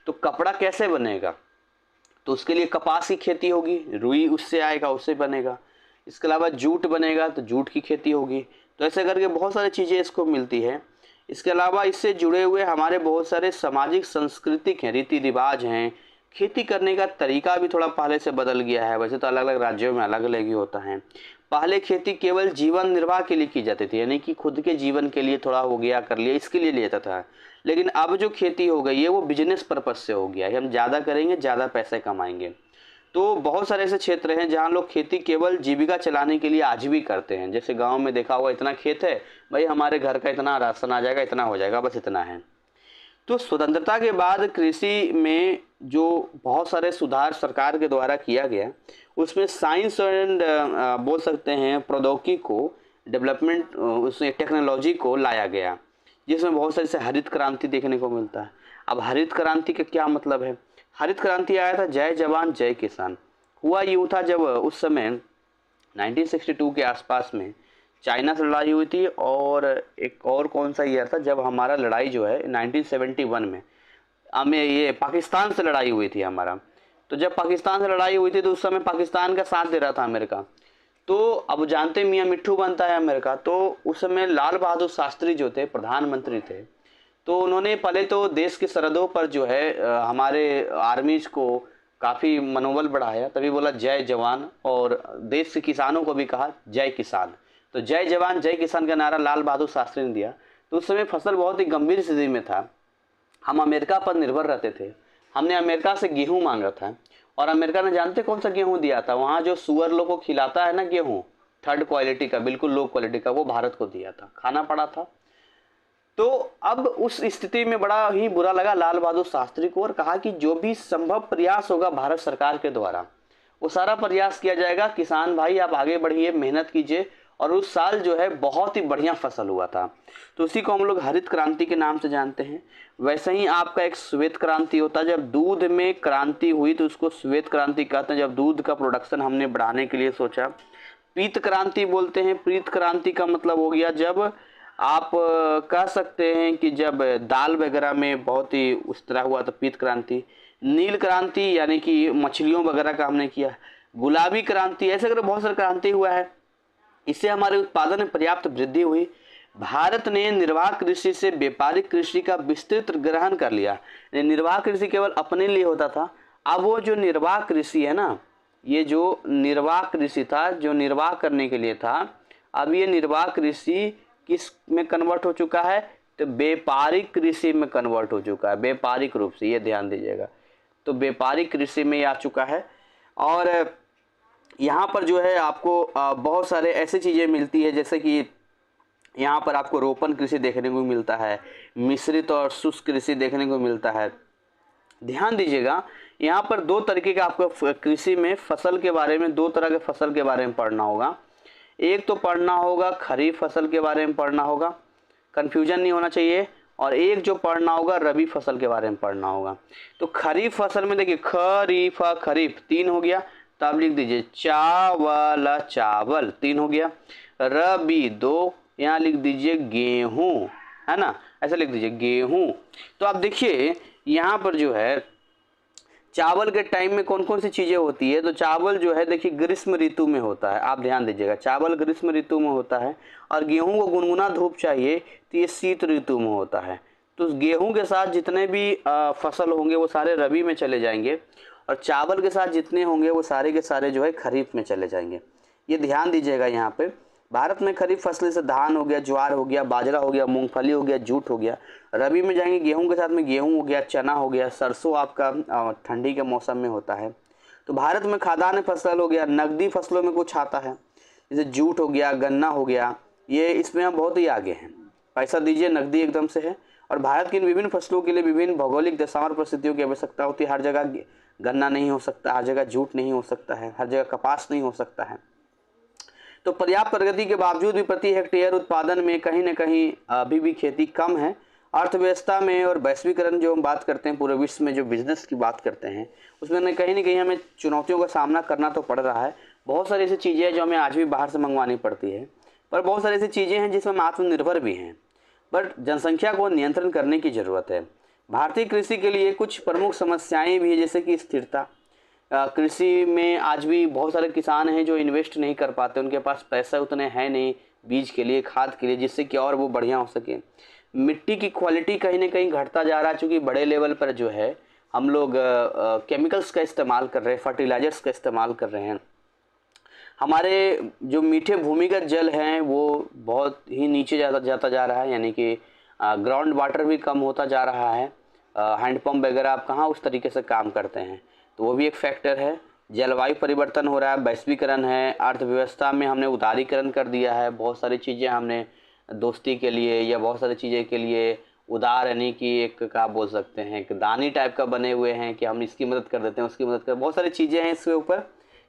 तो कपड़ा कैसे बनेगा, तो उसके लिए कपास की खेती होगी, रुई उससे आएगा, उससे बनेगा। इसके अलावा जूट बनेगा तो जूट की खेती होगी। तो ऐसे करके बहुत सारी चीज़ें इसको मिलती है। इसके अलावा इससे जुड़े हुए हमारे बहुत सारे सामाजिक सांस्कृतिक हैं, रीति रिवाज हैं। खेती करने का तरीका भी थोड़ा पहले से बदल गया है। वैसे तो अलग अलग राज्यों में अलग अलग ही होता है। पहले खेती केवल जीवन निर्वाह के लिए की जाती थी, यानी कि खुद के जीवन के लिए थोड़ा हो गया, कर लिया, इसके लिए लिया जाता था। लेकिन अब जो खेती हो गई है वो बिजनेस पर्पज से हो गया है। हम ज़्यादा करेंगे, ज़्यादा पैसे कमाएंगे। तो बहुत सारे ऐसे क्षेत्र हैं जहाँ लोग खेती केवल जीविका चलाने के लिए आज भी करते हैं। जैसे गांव में देखा हुआ, इतना खेत है भाई, हमारे घर का इतना राशन आ जाएगा, इतना हो जाएगा, बस इतना है। तो स्वतंत्रता के बाद कृषि में जो बहुत सारे सुधार सरकार के द्वारा किया गया, उसमें साइंस एंड बोल सकते हैं प्रौद्योगिकी को डेवलपमेंट, उसमें टेक्नोलॉजी को लाया गया, जिसमें बहुत सारे से हरित क्रांति देखने को मिलता है। अब हरित क्रांति का क्या मतलब है? हरित क्रांति आया था जय जवान जय किसान। हुआ यूँ था, जब उस समय 1962 के आसपास में चाइना से लड़ाई हुई थी, और एक और कौन सा ईयर था जब हमारा लड़ाई जो है 1971 में हमें ये पाकिस्तान से लड़ाई हुई थी हमारा। तो जब पाकिस्तान से लड़ाई हुई थी तो उस समय पाकिस्तान का साथ दे रहा था अमेरिका। तो अब जानते मियाँ मिट्ठू बनता है अमेरिका। तो उस समय लाल बहादुर शास्त्री जो थे प्रधानमंत्री थे, तो उन्होंने पहले तो देश की सरहदों पर जो है हमारे आर्मीज को काफ़ी मनोबल बढ़ाया, तभी बोला जय जवान, और देश के किसानों को भी कहा जय किसान। तो जय जवान जय किसान का नारा लाल बहादुर शास्त्री ने दिया। तो उस समय फसल बहुत ही गंभीर स्थिति में था। हम अमेरिका पर निर्भर रहते थे। हमने अमेरिका से गेहूं मांगा था, और अमेरिका ने जानते कौन सा गेहूं दिया था? वहाँ जो सुअर लोग को खिलाता है ना गेहूं, 3rd क्वालिटी का, बिल्कुल लो क्वालिटी का, वो भारत को दिया था, खाना पड़ा था। तो अब उस स्थिति में बड़ा ही बुरा लगा लाल बहादुर शास्त्री को, और कहा कि जो भी संभव प्रयास होगा भारत सरकार के द्वारा, वो सारा प्रयास किया जाएगा। किसान भाई आप आगे बढ़िए, मेहनत कीजिए। और उस साल जो है बहुत ही बढ़िया फसल हुआ था। तो उसी को हम लोग हरित क्रांति के नाम से जानते हैं। वैसे ही आपका एक श्वेत क्रांति होता है, जब दूध में क्रांति हुई तो उसको श्वेत क्रांति कहते हैं, जब दूध का प्रोडक्शन हमने बढ़ाने के लिए सोचा। पीत क्रांति बोलते हैं। पीत क्रांति का मतलब हो गया जब आप कह सकते हैं कि जब दाल वगैरह में बहुत ही उस तरह हुआ तो पीत क्रांति। नील क्रांति यानी कि मछलियों वगैरह का हमने किया। गुलाबी क्रांति, ऐसे करके बहुत सारा क्रांति हुआ है। इससे हमारे उत्पादन में पर्याप्त वृद्धि हुई। भारत ने निर्वाह कृषि से व्यापारिक कृषि का विस्तृत ग्रहण कर लिया। निर्वाह कृषि केवल अपने लिए होता था। अब वो जो निर्वाह कृषि है ना, ये जो निर्वाह कृषि था, जो निर्वाह करने के लिए था, अब ये निर्वाह कृषि किस में कन्वर्ट हो चुका है? तो व्यापारिक कृषि में कन्वर्ट हो चुका है, व्यापारिक रूप से, ये ध्यान दीजिएगा। तो व्यापारिक कृषि में आ चुका है। और यहाँ पर जो है आपको बहुत सारे ऐसी चीज़ें मिलती है, जैसे कि यहाँ पर आपको रोपण कृषि देखने को मिलता है, मिश्रित और शुष्क कृषि देखने को मिलता है। ध्यान दीजिएगा, यहाँ पर 2 तरीके का आपको कृषि में फसल के बारे में, 2 तरह के फसल के बारे में पढ़ना होगा। एक तो पढ़ना होगा खरीफ फसल के बारे में पढ़ना होगा, कन्फ्यूजन नहीं होना चाहिए। और एक जो पढ़ना होगा रबी फसल के बारे में पढ़ना होगा। तो खरीफ फसल में देखिए, खरीफ खरीफ 3 हो गया, तो आप लिख दीजिए चावल चावल 3 हो गया। रबी 2, यहाँ लिख दीजिए गेहूं, है ना, ऐसा लिख दीजिए गेहूं। तो आप देखिए यहाँ पर जो है चावल के टाइम में कौन कौन सी चीज़ें होती है। तो चावल जो है देखिए ग्रीष्म ऋतु में होता है, आप ध्यान दीजिएगा, चावल ग्रीष्म ऋतु में होता है। और गेहूं को गुनगुना धूप चाहिए तो ये शीत ऋतु में होता है। तो गेहूं के साथ जितने भी फसल होंगे वो सारे रबी में चले जाएंगे, और चावल के साथ जितने होंगे वो सारे के सारे जो है खरीफ में चले जाएंगे। ये ध्यान दीजिएगा। यहाँ पे भारत में खरीफ फसल से धान हो गया, ज्वार हो गया, बाजरा हो गया, मूंगफली हो गया, जूट हो गया। रबी में जाएंगे गेहूं के साथ में गेहूं हो गया, चना हो गया, सरसों आपका ठंडी के मौसम में होता है। तो भारत में खाद्यान्न फसल हो गया। नकदी फसलों में कुछ आता है, जैसे जूट हो गया, गन्ना हो गया, ये इसमें हम बहुत ही आगे हैं। पैसा दीजिए, नकदी एकदम से है। और भारत की इन विभिन्न फसलों के लिए विभिन्न भौगोलिक दशाओं और परिस्थितियों की आवश्यकता होती है। हर जगह गन्ना नहीं हो सकता, हर जगह जूट नहीं हो सकता है, हर जगह कपास नहीं हो सकता है। तो पर्याप्त प्रगति के बावजूद भी प्रति हेक्टेयर उत्पादन में कहीं न कहीं अभी भी खेती कम है। अर्थव्यवस्था में और वैश्वीकरण जो हम बात करते हैं, पूरे विश्व में जो बिजनेस की बात करते हैं, उसमें न कहीं हमें चुनौतियों का सामना करना तो पड़ रहा है। बहुत सारी ऐसी चीज़ें हैं जो हमें आज भी बाहर से मंगवानी पड़ती है, पर बहुत सारी ऐसी चीज़ें हैं जिसमें हम आत्मनिर्भर भी हैं। बट जनसंख्या को नियंत्रण करने की ज़रूरत है। भारतीय कृषि के लिए कुछ प्रमुख समस्याएं भी है, जैसे कि स्थिरता। कृषि में आज भी बहुत सारे किसान हैं जो इन्वेस्ट नहीं कर पाते, उनके पास पैसा उतने हैं नहीं बीज के लिए, खाद के लिए, जिससे कि और वो बढ़िया हो सके। मिट्टी की क्वालिटी कहीं ना कहीं घटता जा रहा है, चूँकि बड़े लेवल पर जो है हम लोग केमिकल्स का इस्तेमाल कर रहे हैं, फर्टिलाइजर्स का इस्तेमाल कर रहे हैं। हमारे जो मीठे भूमिगत जल हैं वो बहुत ही नीचे जाता जा रहा है, यानी कि ग्राउंड वाटर भी कम होता जा रहा है। हैंडपम्प वगैरह आप कहाँ उस तरीके से काम करते हैं, तो वो भी एक फैक्टर है। जलवायु परिवर्तन हो रहा है, वैश्वीकरण है, अर्थव्यवस्था में हमने उदारीकरण कर दिया है। बहुत सारी चीज़ें हमने दोस्ती के लिए या बहुत सारी चीज़ें के लिए उदार, यानी कि एक क्या बोल सकते हैं, एक दानी टाइप का बने हुए हैं कि हम इसकी मदद कर देते हैं, उसकी मदद कर, बहुत सारी चीज़ें हैं इसके ऊपर।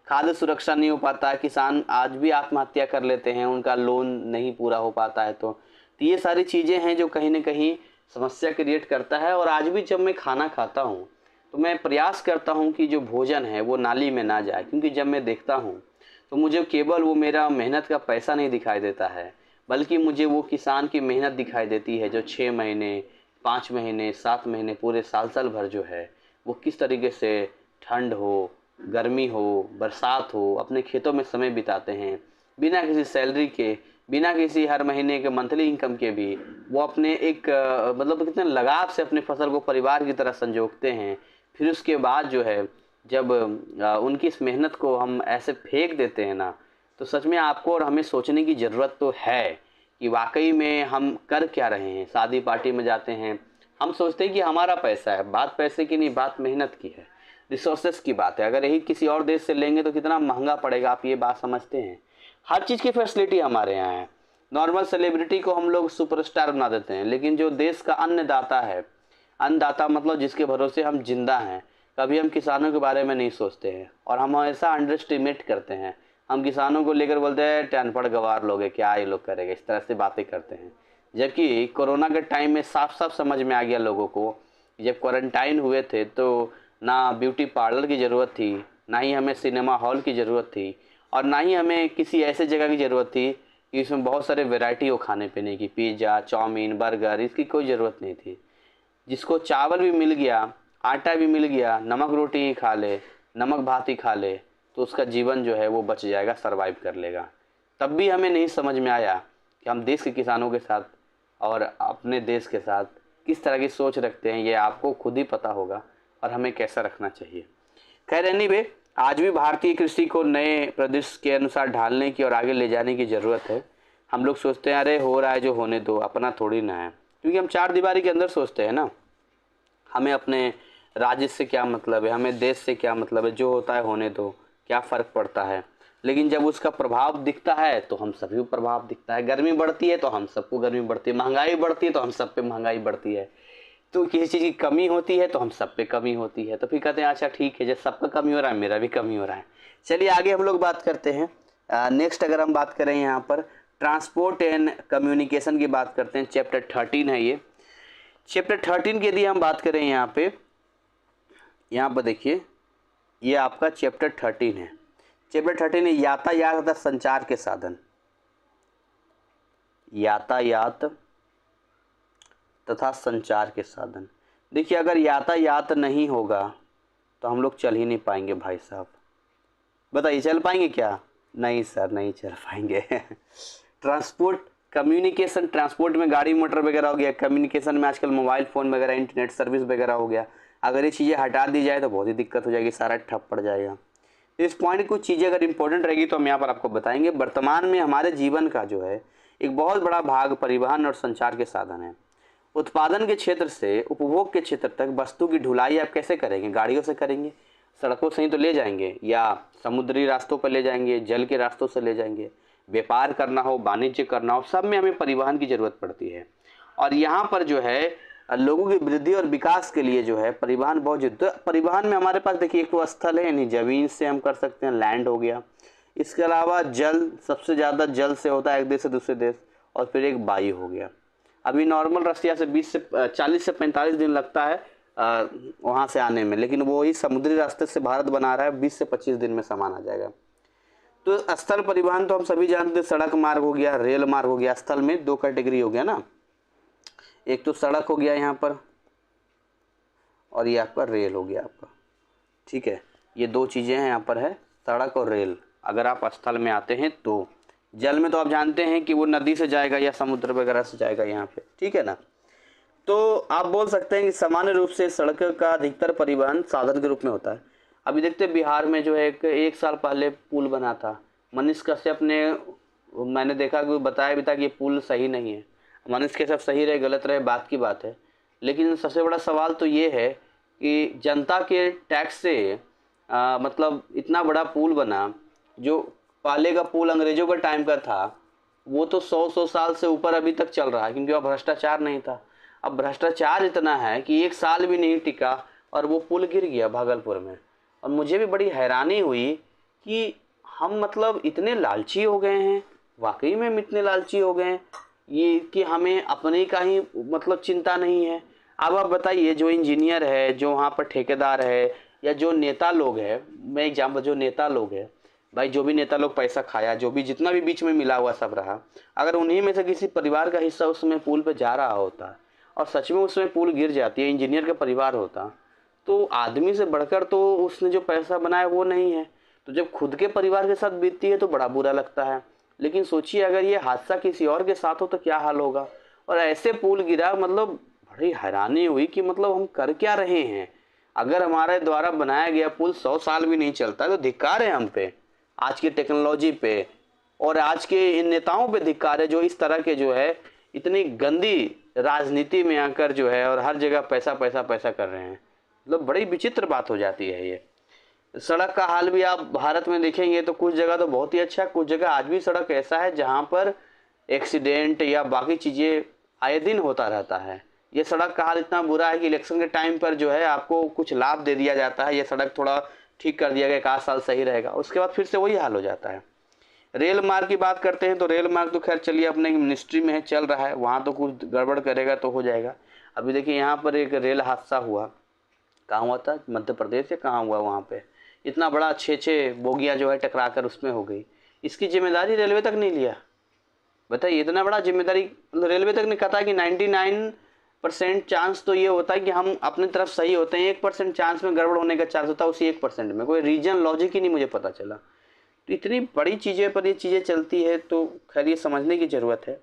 खाद्य सुरक्षा नहीं हो पाता है, किसान आज भी आत्महत्या कर लेते हैं, उनका लोन नहीं पूरा हो पाता है। तो ये सारी चीज़ें हैं जो कहीं ना कहीं समस्या क्रिएट करता है। और आज भी जब मैं खाना खाता हूँ तो मैं प्रयास करता हूँ कि जो भोजन है वो नाली में ना जाए, क्योंकि जब मैं देखता हूँ तो मुझे केवल वो मेरा मेहनत का पैसा नहीं दिखाई देता है, बल्कि मुझे वो किसान की मेहनत दिखाई देती है जो 6 महीने, 5 महीने, 7 महीने, पूरे साल भर जो है वो किस तरीके से ठंड हो, गर्मी हो, बरसात हो, अपने खेतों में समय बिताते हैं, बिना किसी सैलरी के, बिना किसी हर महीने के मंथली इनकम के भी वो अपने एक मतलब कितने लगाव से अपने फसल को परिवार की तरह संजोगते हैं। फिर उसके बाद जो है जब उनकी इस मेहनत को हम ऐसे फेंक देते हैं ना, तो सच में आपको और हमें सोचने की ज़रूरत तो है कि वाकई में हम कर क्या रहे हैं। शादी पार्टी में जाते हैं, हम सोचते हैं कि हमारा पैसा है, बात पैसे की नहीं, बात मेहनत की है, रिसोर्सेस की बात है। अगर यही किसी और देश से लेंगे तो कितना महंगा पड़ेगा, आप ये बात समझते हैं। हर चीज़ की फैसिलिटी हमारे यहाँ है। नॉर्मल सेलिब्रिटी को हम लोग सुपरस्टार बना देते हैं, लेकिन जो देश का अन्नदाता है, अन्नदाता मतलब जिसके भरोसे हम जिंदा हैं, कभी हम किसानों के बारे में नहीं सोचते हैं और हम हमेशा अंडर एस्टिमेट करते हैं। हम किसानों को लेकर बोलते हैं अनपढ़ गवार लोग हैं, क्या ये लोग करेंगे, इस तरह से बातें करते हैं। जबकि कोरोना के टाइम में साफ साफ समझ में आ गया लोगों को, जब क्वारंटाइन हुए थे तो ना ब्यूटी पार्लर की ज़रूरत थी, ना ही हमें सिनेमा हॉल की ज़रूरत थी, और ना ही हमें किसी ऐसे जगह की ज़रूरत थी कि इसमें बहुत सारे वैरायटी हो खाने पीने की, पिज़्ज़ा, चाउमीन, बर्गर, इसकी कोई ज़रूरत नहीं थी। जिसको चावल भी मिल गया, आटा भी मिल गया, नमक रोटी ही खा ले, नमक भात ही खा ले, तो उसका जीवन जो है वो बच जाएगा, सरवाइव कर लेगा। तब भी हमें नहीं समझ में आया कि हम देश के किसानों के साथ और अपने देश के साथ किस तरह की सोच रखते हैं। ये आपको खुद ही पता होगा और हमें कैसा रखना चाहिए। खैर एनीवे, आज भी भारतीय कृषि को नए परिदृश्य के अनुसार ढालने की और आगे ले जाने की ज़रूरत है। हम लोग सोचते हैं अरे हो रहा है जो होने दो, अपना थोड़ी ना है, क्योंकि हम चार दीवारी के अंदर सोचते हैं ना। हमें अपने राज्य से क्या मतलब है, हमें देश से क्या मतलब है, जो होता है होने दो, क्या फ़र्क पड़ता है। लेकिन जब उसका प्रभाव दिखता है तो हम सभी को प्रभाव दिखता है। गर्मी बढ़ती है तो हम सबको गर्मी बढ़ती है, महंगाई बढ़ती है तो हम सब पे महंगाई बढ़ती है, तो किसी चीज़ की कमी होती है तो हम सब पे कमी होती है। तो फिर कहते हैं अच्छा ठीक है, जब सबका कमी हो रहा है मेरा भी कमी हो रहा है। चलिए आगे हम लोग बात करते हैं। नेक्स्ट अगर हम बात करें यहाँ पर ट्रांसपोर्ट एंड कम्युनिकेशन की बात करते हैं। चैप्टर 13 है ये। चैप्टर 13 की यदि हम बात करें यहाँ पर देखिए, ये आपका चैप्टर 13 है। चैप्टर 13 है यातायात तथा संचार के साधन। यातायात तथा संचार के साधन। देखिए अगर यातायात नहीं होगा तो हम लोग चल ही नहीं पाएंगे भाई साहब। बताइए चल पाएंगे क्या? नहीं सर, नहीं चल पाएंगे। ट्रांसपोर्ट, कम्युनिकेशन, ट्रांसपोर्ट में गाड़ी मोटर वगैरह हो गया, कम्युनिकेशन में आजकल मोबाइल फ़ोन वगैरह, इंटरनेट सर्विस वगैरह हो गया। अगर ये चीज़ें हटा दी जाए तो बहुत ही दिक्कत हो जाएगी, सारा ठप पड़ जाएगा। इस पॉइंट कुछ चीज़ें अगर इंपॉर्टेंट रहेगी तो हम यहाँ पर आपको बताएंगे। वर्तमान में हमारे जीवन का जो है एक बहुत बड़ा भाग परिवहन और संचार के साधन है। उत्पादन के क्षेत्र से उपभोग के क्षेत्र तक वस्तु की ढुलाई आप कैसे करेंगे? गाड़ियों से करेंगे, सड़कों से ही तो ले जाएंगे, या समुद्री रास्तों पर ले जाएंगे, जल के रास्तों से ले जाएंगे। व्यापार करना हो, वाणिज्य करना हो, सब में हमें परिवहन की ज़रूरत पड़ती है। और यहाँ पर जो है लोगों की वृद्धि और विकास के लिए जो है परिवहन बहुत जरूरी है। परिवहन में हमारे पास देखिए एक तो स्थल है, यानी ज़मीन से हम कर सकते हैं, लैंड हो गया, इसके अलावा जल, सबसे ज़्यादा जल से होता है एक देश से दूसरे देश, और फिर एक वायु हो गया। अभी नॉर्मल रसिया से 40 से 45 दिन लगता है वहाँ से आने में, लेकिन वो ही समुद्री रास्ते से भारत बना रहा है, 20 से 25 दिन में सामान आ जाएगा। तो स्थल परिवहन तो हम सभी जानते हैं, सड़क मार्ग हो गया, रेल मार्ग हो गया। स्थल में 2 कैटेगरी हो गया ना, एक तो सड़क हो गया यहाँ पर, और ये आपका रेल हो गया आपका, ठीक है। ये 2 चीज़ें हैं यहाँ पर है, सड़क और रेल। अगर आप स्थल में आते हैं तो जल में तो आप जानते हैं कि वो नदी से जाएगा या समुद्र वगैरह से जाएगा यहाँ पे, ठीक है ना। तो आप बोल सकते हैं कि सामान्य रूप से सड़क का अधिकतर परिवहन साधन के रूप में होता है। अभी देखते हैं बिहार में जो है एक साल पहले पुल बना था, मनीष कश्यप ने, मैंने देखा कि बताया भी था कि ये पुल सही नहीं है। मनीष कश्यप सही रहे गलत रहे बात की बात है, लेकिन सबसे बड़ा सवाल तो ये है कि जनता के टैक्स से मतलब इतना बड़ा पुल बना, जो पहले का पुल अंग्रेजों का टाइम का था, वो तो 100 साल से ऊपर अभी तक चल रहा है, क्योंकि वह भ्रष्टाचार नहीं था। अब भ्रष्टाचार इतना है कि 1 साल भी नहीं टिका और वो पुल गिर गया भागलपुर में। और मुझे भी बड़ी हैरानी हुई कि हम मतलब इतने लालची हो गए हैं, वाकई में हम इतने लालची हो गए हैं ये कि हमें अपने का ही मतलब चिंता नहीं है। अब आप बताइए, जो इंजीनियर है, जो वहाँ पर ठेकेदार है, या जो नेता लोग हैं, मैं एग्जाम्पल, जो नेता लोग हैं भाई, जो भी नेता लोग पैसा खाया, जो भी जितना भी बीच में मिला हुआ सब रहा, अगर उन्हीं में से किसी परिवार का हिस्सा उसमें पुल पे जा रहा होता और सच में उसमें पुल गिर जाती है, इंजीनियर का परिवार होता, तो आदमी से बढ़कर तो उसने जो पैसा बनाया वो नहीं है। तो जब खुद के परिवार के साथ बीतती है तो बड़ा बुरा लगता है, लेकिन सोचिए अगर ये हादसा किसी और के साथ हो तो क्या हाल होगा। और ऐसे पुल गिरा, मतलब बड़ी हैरानी हुई कि मतलब हम कर क्या रहे हैं। अगर हमारे द्वारा बनाया गया पुल 100 साल भी नहीं चलता तो धिक्कार है हम पे, आज की टेक्नोलॉजी पे, और आज के इन नेताओं पे धिक्कार है जो इस तरह के जो है इतनी गंदी राजनीति में आकर जो है और हर जगह पैसा पैसा पैसा कर रहे हैं। मतलब बड़ी विचित्र बात हो जाती है ये। सड़क का हाल भी आप भारत में देखेंगे तो कुछ जगह तो बहुत ही अच्छा, कुछ जगह आज भी सड़क ऐसा है जहाँ पर एक्सीडेंट या बाकी चीज़ें आए दिन होता रहता है। ये सड़क का हाल इतना बुरा है कि इलेक्शन के टाइम पर जो है आपको कुछ लाभ दे दिया जाता है, ये सड़क थोड़ा ठीक कर दिया गया, 1 आध साल सही रहेगा, उसके बाद फिर से वही हाल हो जाता है। रेल मार्ग की बात करते हैं तो रेल मार्ग तो खैर चलिए अपने मिनिस्ट्री में है, चल रहा है, वहाँ तो कुछ गड़बड़ करेगा तो हो जाएगा। अभी देखिए यहाँ पर एक रेल हादसा हुआ, कहाँ हुआ था, मध्य प्रदेश से कहाँ हुआ, वहाँ पे इतना बड़ा 6 बोगियाँ जो है टकरा कर उसमें हो गई। इसकी जिम्मेदारी रेलवे तक नहीं लिया। बताइए, इतना बड़ा जिम्मेदारी रेलवे तक नहीं कहता है कि 99% चांस तो ये होता है कि हम अपनी तरफ सही होते हैं, 1% चांस में गड़बड़ होने का चांस होता है, उसी 1% में कोई रीजन लॉजिक ही नहीं मुझे पता चला। तो इतनी बड़ी चीज़ें पर ये चीज़ें चलती है तो खैर ये समझने की ज़रूरत है।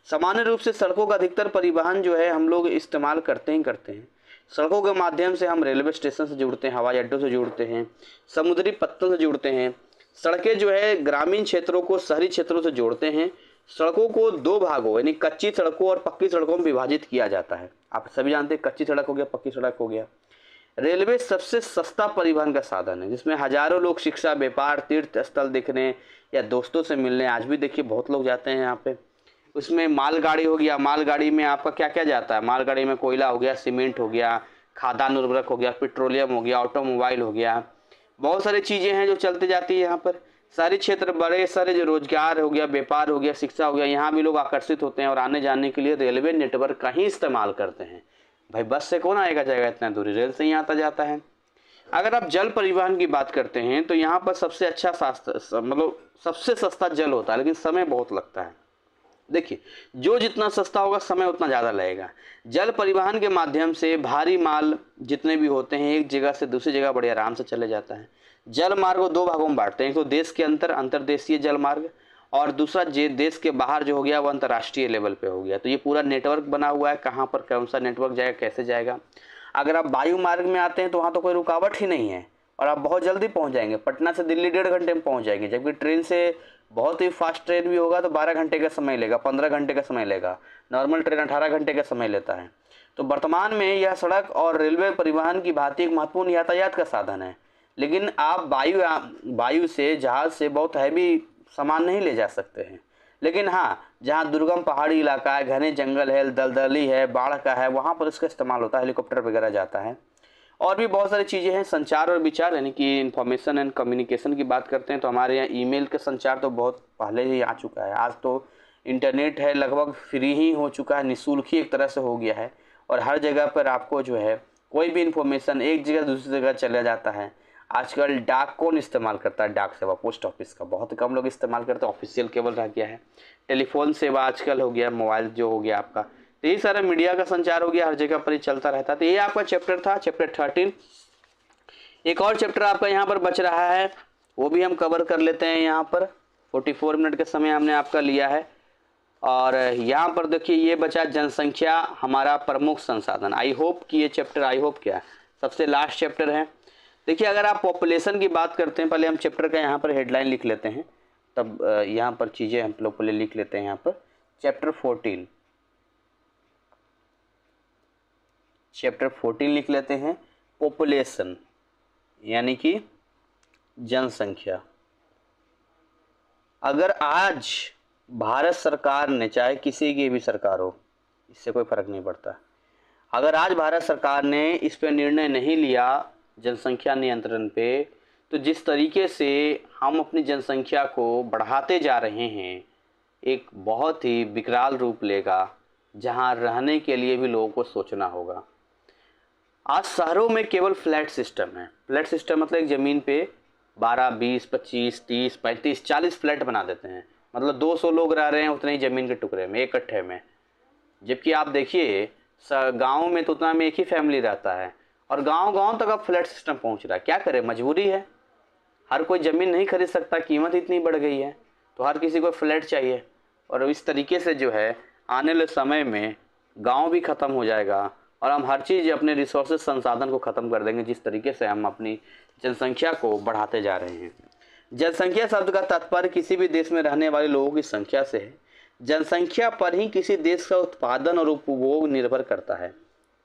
सामान्य रूप से सड़कों का अधिकतर परिवहन जो है हम लोग इस्तेमाल करते हैं। सड़कों के माध्यम से हम रेलवे स्टेशन से जुड़ते हैं, हवाई अड्डों से जुड़ते हैं, समुद्री पत्तों से जुड़ते हैं। सड़कें जो है ग्रामीण क्षेत्रों को शहरी क्षेत्रों से जोड़ते हैं। सड़कों को 2 भागों यानी कच्ची सड़कों और पक्की सड़कों में विभाजित किया जाता है। आप सभी जानते हैं, कच्ची सड़क हो गया, पक्की सड़क हो गया। रेलवे सबसे सस्ता परिवहन का साधन है, जिसमें हजारों लोग शिक्षा, व्यापार, तीर्थ स्थल देखने या दोस्तों से मिलने, आज भी देखिए बहुत लोग जाते हैं यहाँ पे। उसमें मालगाड़ी हो गया, मालगाड़ी में आपका क्या क्या जाता है, मालगाड़ी में कोयला हो गया, सीमेंट हो गया, खाद्यान्न उर्वरक हो गया, पेट्रोलियम हो गया, ऑटोमोबाइल हो गया, बहुत सारी चीज़ें हैं जो चलती जाती है यहाँ पर। सारे क्षेत्र, बड़े सारे जो रोजगार हो गया, व्यापार हो गया, शिक्षा हो गया, यहाँ भी लोग आकर्षित होते हैं और आने जाने के लिए रेलवे नेटवर्क का ही इस्तेमाल करते हैं। भाई बस से कौन आएगा जाएगा इतना दूरी, रेल से ही आता जाता है। अगर आप जल परिवहन की बात करते हैं तो यहाँ पर सबसे अच्छा मतलब सबसे सस्ता जल होता है, लेकिन समय बहुत लगता है। देखिए, जो जितना सस्ता होगा समय उतना ज़्यादा लगेगा। जल परिवहन के माध्यम से भारी माल जितने भी होते हैं एक जगह से दूसरी जगह बड़े आराम से चले जाता है। जल मार्ग को 2 भागों में बांटते हैं, एक तो देश के अंदर अंतर्देशीय जल मार्ग, और दूसरा देश के बाहर जो हो गया वो अंतर्राष्ट्रीय लेवल पे हो गया। तो ये पूरा नेटवर्क बना हुआ है, कहाँ पर कौन सा नेटवर्क जाएगा, कैसे जाएगा। अगर आप वायु मार्ग में आते हैं तो वहाँ तो कोई रुकावट ही नहीं है और आप बहुत जल्दी पहुँच जाएंगे। पटना से दिल्ली 1.5 घंटे में पहुँच जाएंगे, जबकि ट्रेन से बहुत ही फास्ट ट्रेन भी होगा तो 12 घंटे का समय लेगा, 15 घंटे का समय लेगा। नॉर्मल ट्रेन 18 घंटे का समय लेता है। तो वर्तमान में यह सड़क और रेलवे परिवहन की भांति एक महत्वपूर्ण यातायात का साधन है, लेकिन आप वायु से, जहाज से बहुत हैवी सामान नहीं ले जा सकते हैं। लेकिन हाँ, जहाँ दुर्गम पहाड़ी इलाका है, घने जंगल है, दलदली है, बाढ़ का है, वहाँ पर इसका इस्तेमाल होता है, हेलीकॉप्टर वगैरह जाता है। और भी बहुत सारी चीज़ें हैं। संचार और विचार यानी कि इन्फॉर्मेशन एंड कम्युनिकेशन की बात करते हैं तो हमारे यहाँ ईमेल का संचार तो बहुत पहले ही आ चुका है। आज तो इंटरनेट है लगभग फ्री ही हो चुका है, निःशुल्क ही एक तरह से हो गया है। और हर जगह पर आपको जो है कोई भी इन्फॉर्मेशन एक जगह दूसरी जगह चला जाता है। आजकल डाक कौन इस्तेमाल करता है? डाक सेवा, पोस्ट ऑफिस का बहुत कम लोग इस्तेमाल करते हैं, ऑफिशियल केवल रह गया है। टेलीफोन सेवा आजकल हो गया, मोबाइल जो हो गया आपका, तो यही सारा मीडिया का संचार हो गया, हर जगह पर ही चलता रहता है। तो ये आपका चैप्टर था, चैप्टर 13। एक और चैप्टर आपका यहाँ पर बच रहा है, वो भी हम कवर कर लेते हैं। यहाँ पर 44 मिनट का समय हमने आपका लिया है। और यहाँ पर देखिए ये बचा जनसंख्या हमारा प्रमुख संसाधन। आई होप कि ये चैप्टर, आई होप क्या सबसे लास्ट चैप्टर है। देखिए अगर आप पॉपुलेशन की बात करते हैं, पहले हम चैप्टर का यहाँ पर हेडलाइन लिख लेते हैं, तब यहाँ पर चीज़ें हम लोग पहले लिख लेते हैं। यहाँ पर चैप्टर 14, चैप्टर 14 लिख लेते हैं, पॉपुलेशन यानी कि जनसंख्या। अगर आज भारत सरकार ने, चाहे किसी की भी सरकार हो, इससे कोई फर्क नहीं पड़ता, अगर आज भारत सरकार ने इस पे निर्णय नहीं लिया जनसंख्या नियंत्रण पे, तो जिस तरीके से हम अपनी जनसंख्या को बढ़ाते जा रहे हैं, एक बहुत ही विकराल रूप लेगा, जहां रहने के लिए भी लोगों को सोचना होगा। आज शहरों में केवल फ्लैट सिस्टम है। फ्लैट सिस्टम मतलब एक ज़मीन पे 12, 20, 25, 30, 35, 40 फ्लैट बना देते हैं। मतलब 200 लोग रह रहे हैं उतने ही ज़मीन के टुकड़े में, एक कट्ठे में। जबकि आप देखिए गाँव में तो उतना में एक ही फैमिली रहता है, और गांव-गांव तक अब फ्लैट सिस्टम पहुंच रहा है। क्या करें, मजबूरी है, हर कोई ज़मीन नहीं खरीद सकता, कीमत इतनी बढ़ गई है, तो हर किसी को फ्लैट चाहिए। और इस तरीके से जो है आने वाले समय में गांव भी ख़त्म हो जाएगा, और हम हर चीज़ अपने रिसोर्सेज, संसाधन को ख़त्म कर देंगे, जिस तरीके से हम अपनी जनसंख्या को बढ़ाते जा रहे हैं। जनसंख्या शब्द का तात्पर्य किसी भी देश में रहने वाले लोगों की संख्या से है। जनसंख्या पर ही किसी देश का उत्पादन और उपभोग निर्भर करता है।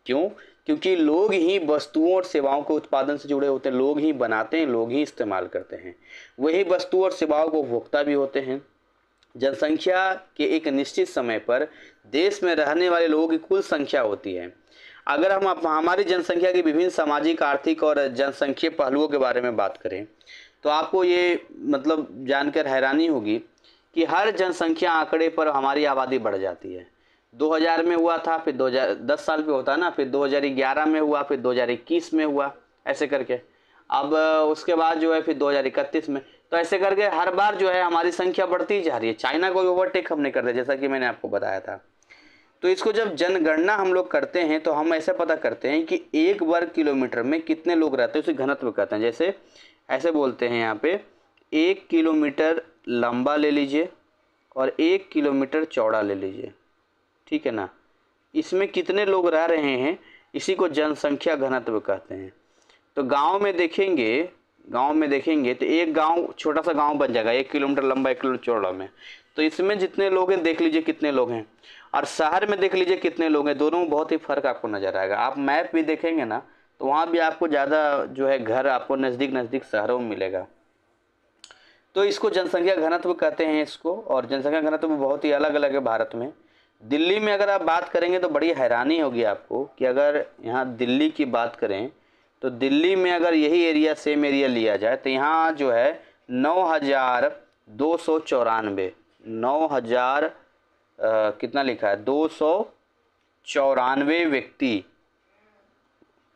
क्यों? क्योंकि लोग ही वस्तुओं और सेवाओं के उत्पादन से जुड़े होते हैं, लोग ही बनाते हैं, लोग ही इस्तेमाल करते हैं, वही वस्तु और सेवाओं को उपभोक्ता भी होते हैं। जनसंख्या के एक निश्चित समय पर देश में रहने वाले लोगों की कुल संख्या होती है। अगर हम हमारी जनसंख्या की विभिन्न सामाजिक, आर्थिक और जनसंख्यिक पहलुओं के बारे में बात करें तो आपको ये मतलब जानकर हैरानी होगी कि हर जनसंख्या आंकड़े पर हमारी आबादी बढ़ जाती है। 2000 में हुआ था, फिर 2010 साल पे होता है ना, फिर 2011 में हुआ, फिर 2021 में हुआ, ऐसे करके। अब उसके बाद जो है फिर 2031 में, तो ऐसे करके हर बार जो है हमारी संख्या बढ़ती जा रही है। चाइना को ओवरटेक हमने कर दिया, जैसा कि मैंने आपको बताया था। तो इसको जब जनगणना हम लोग करते हैं तो हम ऐसे पता करते हैं कि 1 वर्ग किलोमीटर में कितने लोग रहते हैं, उसे घनत्व कहते हैं। जैसे ऐसे बोलते हैं यहाँ पे, 1 किलोमीटर लंबा ले लीजिए और 1 किलोमीटर चौड़ा ले लीजिए, ठीक है ना। इसमें कितने लोग रह रहे हैं, इसी को जनसंख्या घनत्व कहते हैं। तो गांव में देखेंगे तो एक गांव, छोटा सा गांव बन जाएगा 1 किलोमीटर लंबा 1 किलोमीटर चौड़ा में, तो इसमें जितने लोग हैं देख लीजिए कितने लोग हैं, और शहर में देख लीजिए कितने लोग हैं। दोनों में बहुत ही फर्क आपको नजर आएगा। आप मैप भी देखेंगे ना तो वहाँ भी आपको ज़्यादा जो है घर आपको नज़दीक नज़दीक शहरों में मिलेगा। तो इसको जनसंख्या घनत्व कहते हैं इसको, और जनसंख्या घनत्व बहुत ही अलग अलग है भारत में। दिल्ली में अगर आप बात करेंगे तो बड़ी हैरानी होगी आपको कि अगर यहाँ दिल्ली की बात करें तो दिल्ली में अगर यही एरिया, सेम एरिया लिया जाए तो यहाँ जो है 9,294, 9,000 कितना लिखा है, 294 व्यक्ति,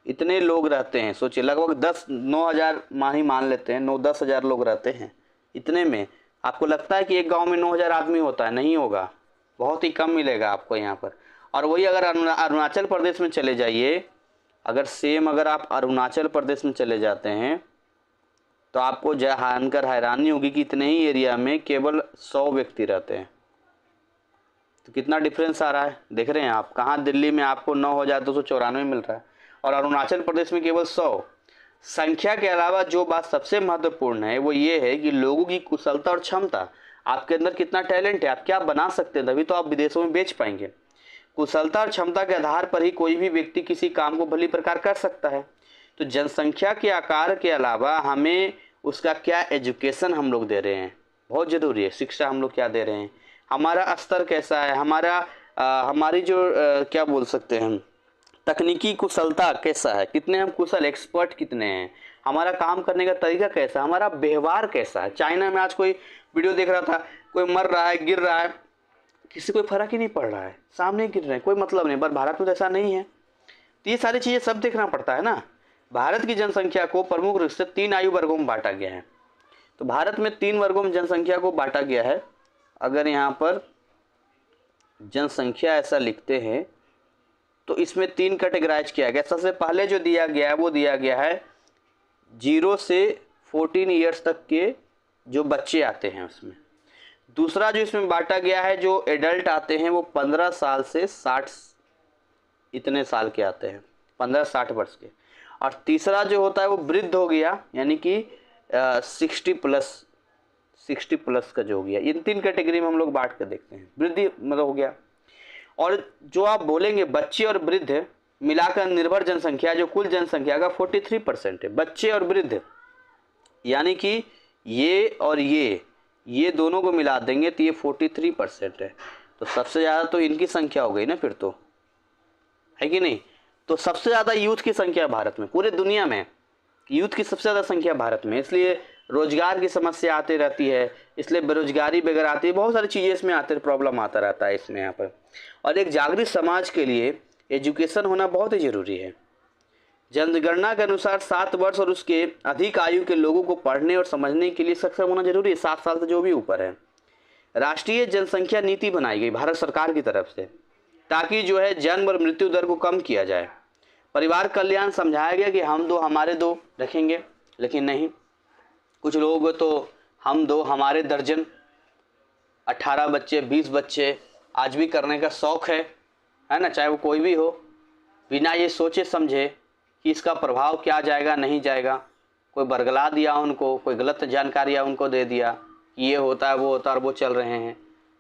इतने लोग रहते हैं। सोचिए लगभग 9,000 मान लेते हैं, 9-10 हज़ार लोग रहते हैं। इतने में आपको लगता है कि एक गांव में 9,000 आदमी होता है? नहीं होगा, बहुत ही कम मिलेगा आपको यहाँ पर। और वही अगर अरुणाचल प्रदेश में चले जाइए, अगर आप अरुणाचल प्रदेश में चले जाते हैं तो आपको जानकर हैरानी होगी कि इतने ही एरिया में केवल 100 व्यक्ति रहते हैं। तो कितना डिफरेंस आ रहा है, देख रहे हैं आप। कहाँ दिल्ली में आपको 9,294 मिल रहा है और अरुणाचल प्रदेश में केवल 100। संख्या के अलावा जो बात सबसे महत्वपूर्ण है वो ये है कि लोगों की कुशलता और क्षमता, आपके अंदर कितना टैलेंट है, आप क्या बना सकते हैं, तभी तो आप विदेशों में बेच पाएंगे। कुशलता और क्षमता के आधार पर ही कोई भी व्यक्ति किसी काम को भली प्रकार कर सकता है। तो जनसंख्या के आकार के अलावा हमें उसका क्या एजुकेशन हम लोग दे रहे हैं, बहुत ज़रूरी है। शिक्षा हम लोग क्या दे रहे हैं, हमारा स्तर कैसा है, हमारी जो क्या बोल सकते हैं, तकनीकी कुशलता कैसा है, कितने हम कुशल, एक्सपर्ट कितने हैं, हमारा काम करने का तरीका कैसा है, हमारा व्यवहार कैसा है। चाइना में आज कोई वीडियो देख रहा था, कोई मर रहा है, गिर रहा है, किसी कोई फर्क ही नहीं पड़ रहा है, सामने गिर रहे हैं, कोई मतलब नहीं। पर भारत में तो ऐसा नहीं है। तो ये सारी चीज़ें सब देखना पड़ता है ना। भारत की जनसंख्या को प्रमुख रूप से 3 आयु वर्गों में बांटा गया है। तो भारत में 3 वर्गों में जनसंख्या को बांटा गया है। अगर यहाँ पर जनसंख्या ऐसा लिखते हैं तो इसमें 3 कैटेगराइज किया गया। सबसे पहले जो दिया गया है वो दिया गया है 0 से 14 ईयर्स तक के जो बच्चे आते हैं उसमें। दूसरा जो इसमें बांटा गया है, जो एडल्ट आते हैं वो 15 साल से 60 इतने साल के आते हैं, 15-60 वर्ष के। और तीसरा जो होता है वो वृद्ध हो गया, यानी कि 60 प्लस का जो हो गया। इन 3 कैटेगरी में हम लोग बांट कर देखते हैं। वृद्धि मतलब हो गया। और जो आप बोलेंगे बच्चे और वृद्ध मिलाकर निर्भर जनसंख्या जो कुल जनसंख्या का 43% है, बच्चे और वृद्ध, यानी कि ये और ये दोनों को मिला देंगे तो ये 43% है। तो सबसे ज़्यादा तो इनकी संख्या हो गई ना फिर, तो है कि नहीं। तो सबसे ज़्यादा यूथ की संख्या भारत में, पूरे दुनिया में यूथ की सबसे ज़्यादा संख्या भारत में। इसलिए रोजगार की समस्या आती रहती है, इसलिए बेरोजगारी वगैरह आती है, बहुत सारी चीज़ें इसमें आते, प्रॉब्लम आता रहता है इसमें यहाँ पर। और एक जागृत समाज के लिए एजुकेशन होना बहुत ही ज़रूरी है। जनगणना के अनुसार 7 वर्ष और उसके अधिक आयु के लोगों को पढ़ने और समझने के लिए सक्षम होना जरूरी है, 7 साल से जो भी ऊपर है। राष्ट्रीय जनसंख्या नीति बनाई गई भारत सरकार की तरफ से, ताकि जो है जन्म और मृत्यु दर को कम किया जाए। परिवार कल्याण समझाया गया कि हम 2 हमारे 2 रखेंगे, लेकिन नहीं, कुछ लोग तो हम 2 हमारे दर्जन, 18 बच्चे 20 बच्चे आज भी करने का शौक़ है ना, चाहे वो कोई भी हो, बिना ये सोचे समझे कि इसका प्रभाव क्या जाएगा नहीं जाएगा। कोई बरगला दिया उनको, कोई गलत जानकारियाँ उनको दे दिया कि ये होता है वो होता है, और वो चल रहे हैं।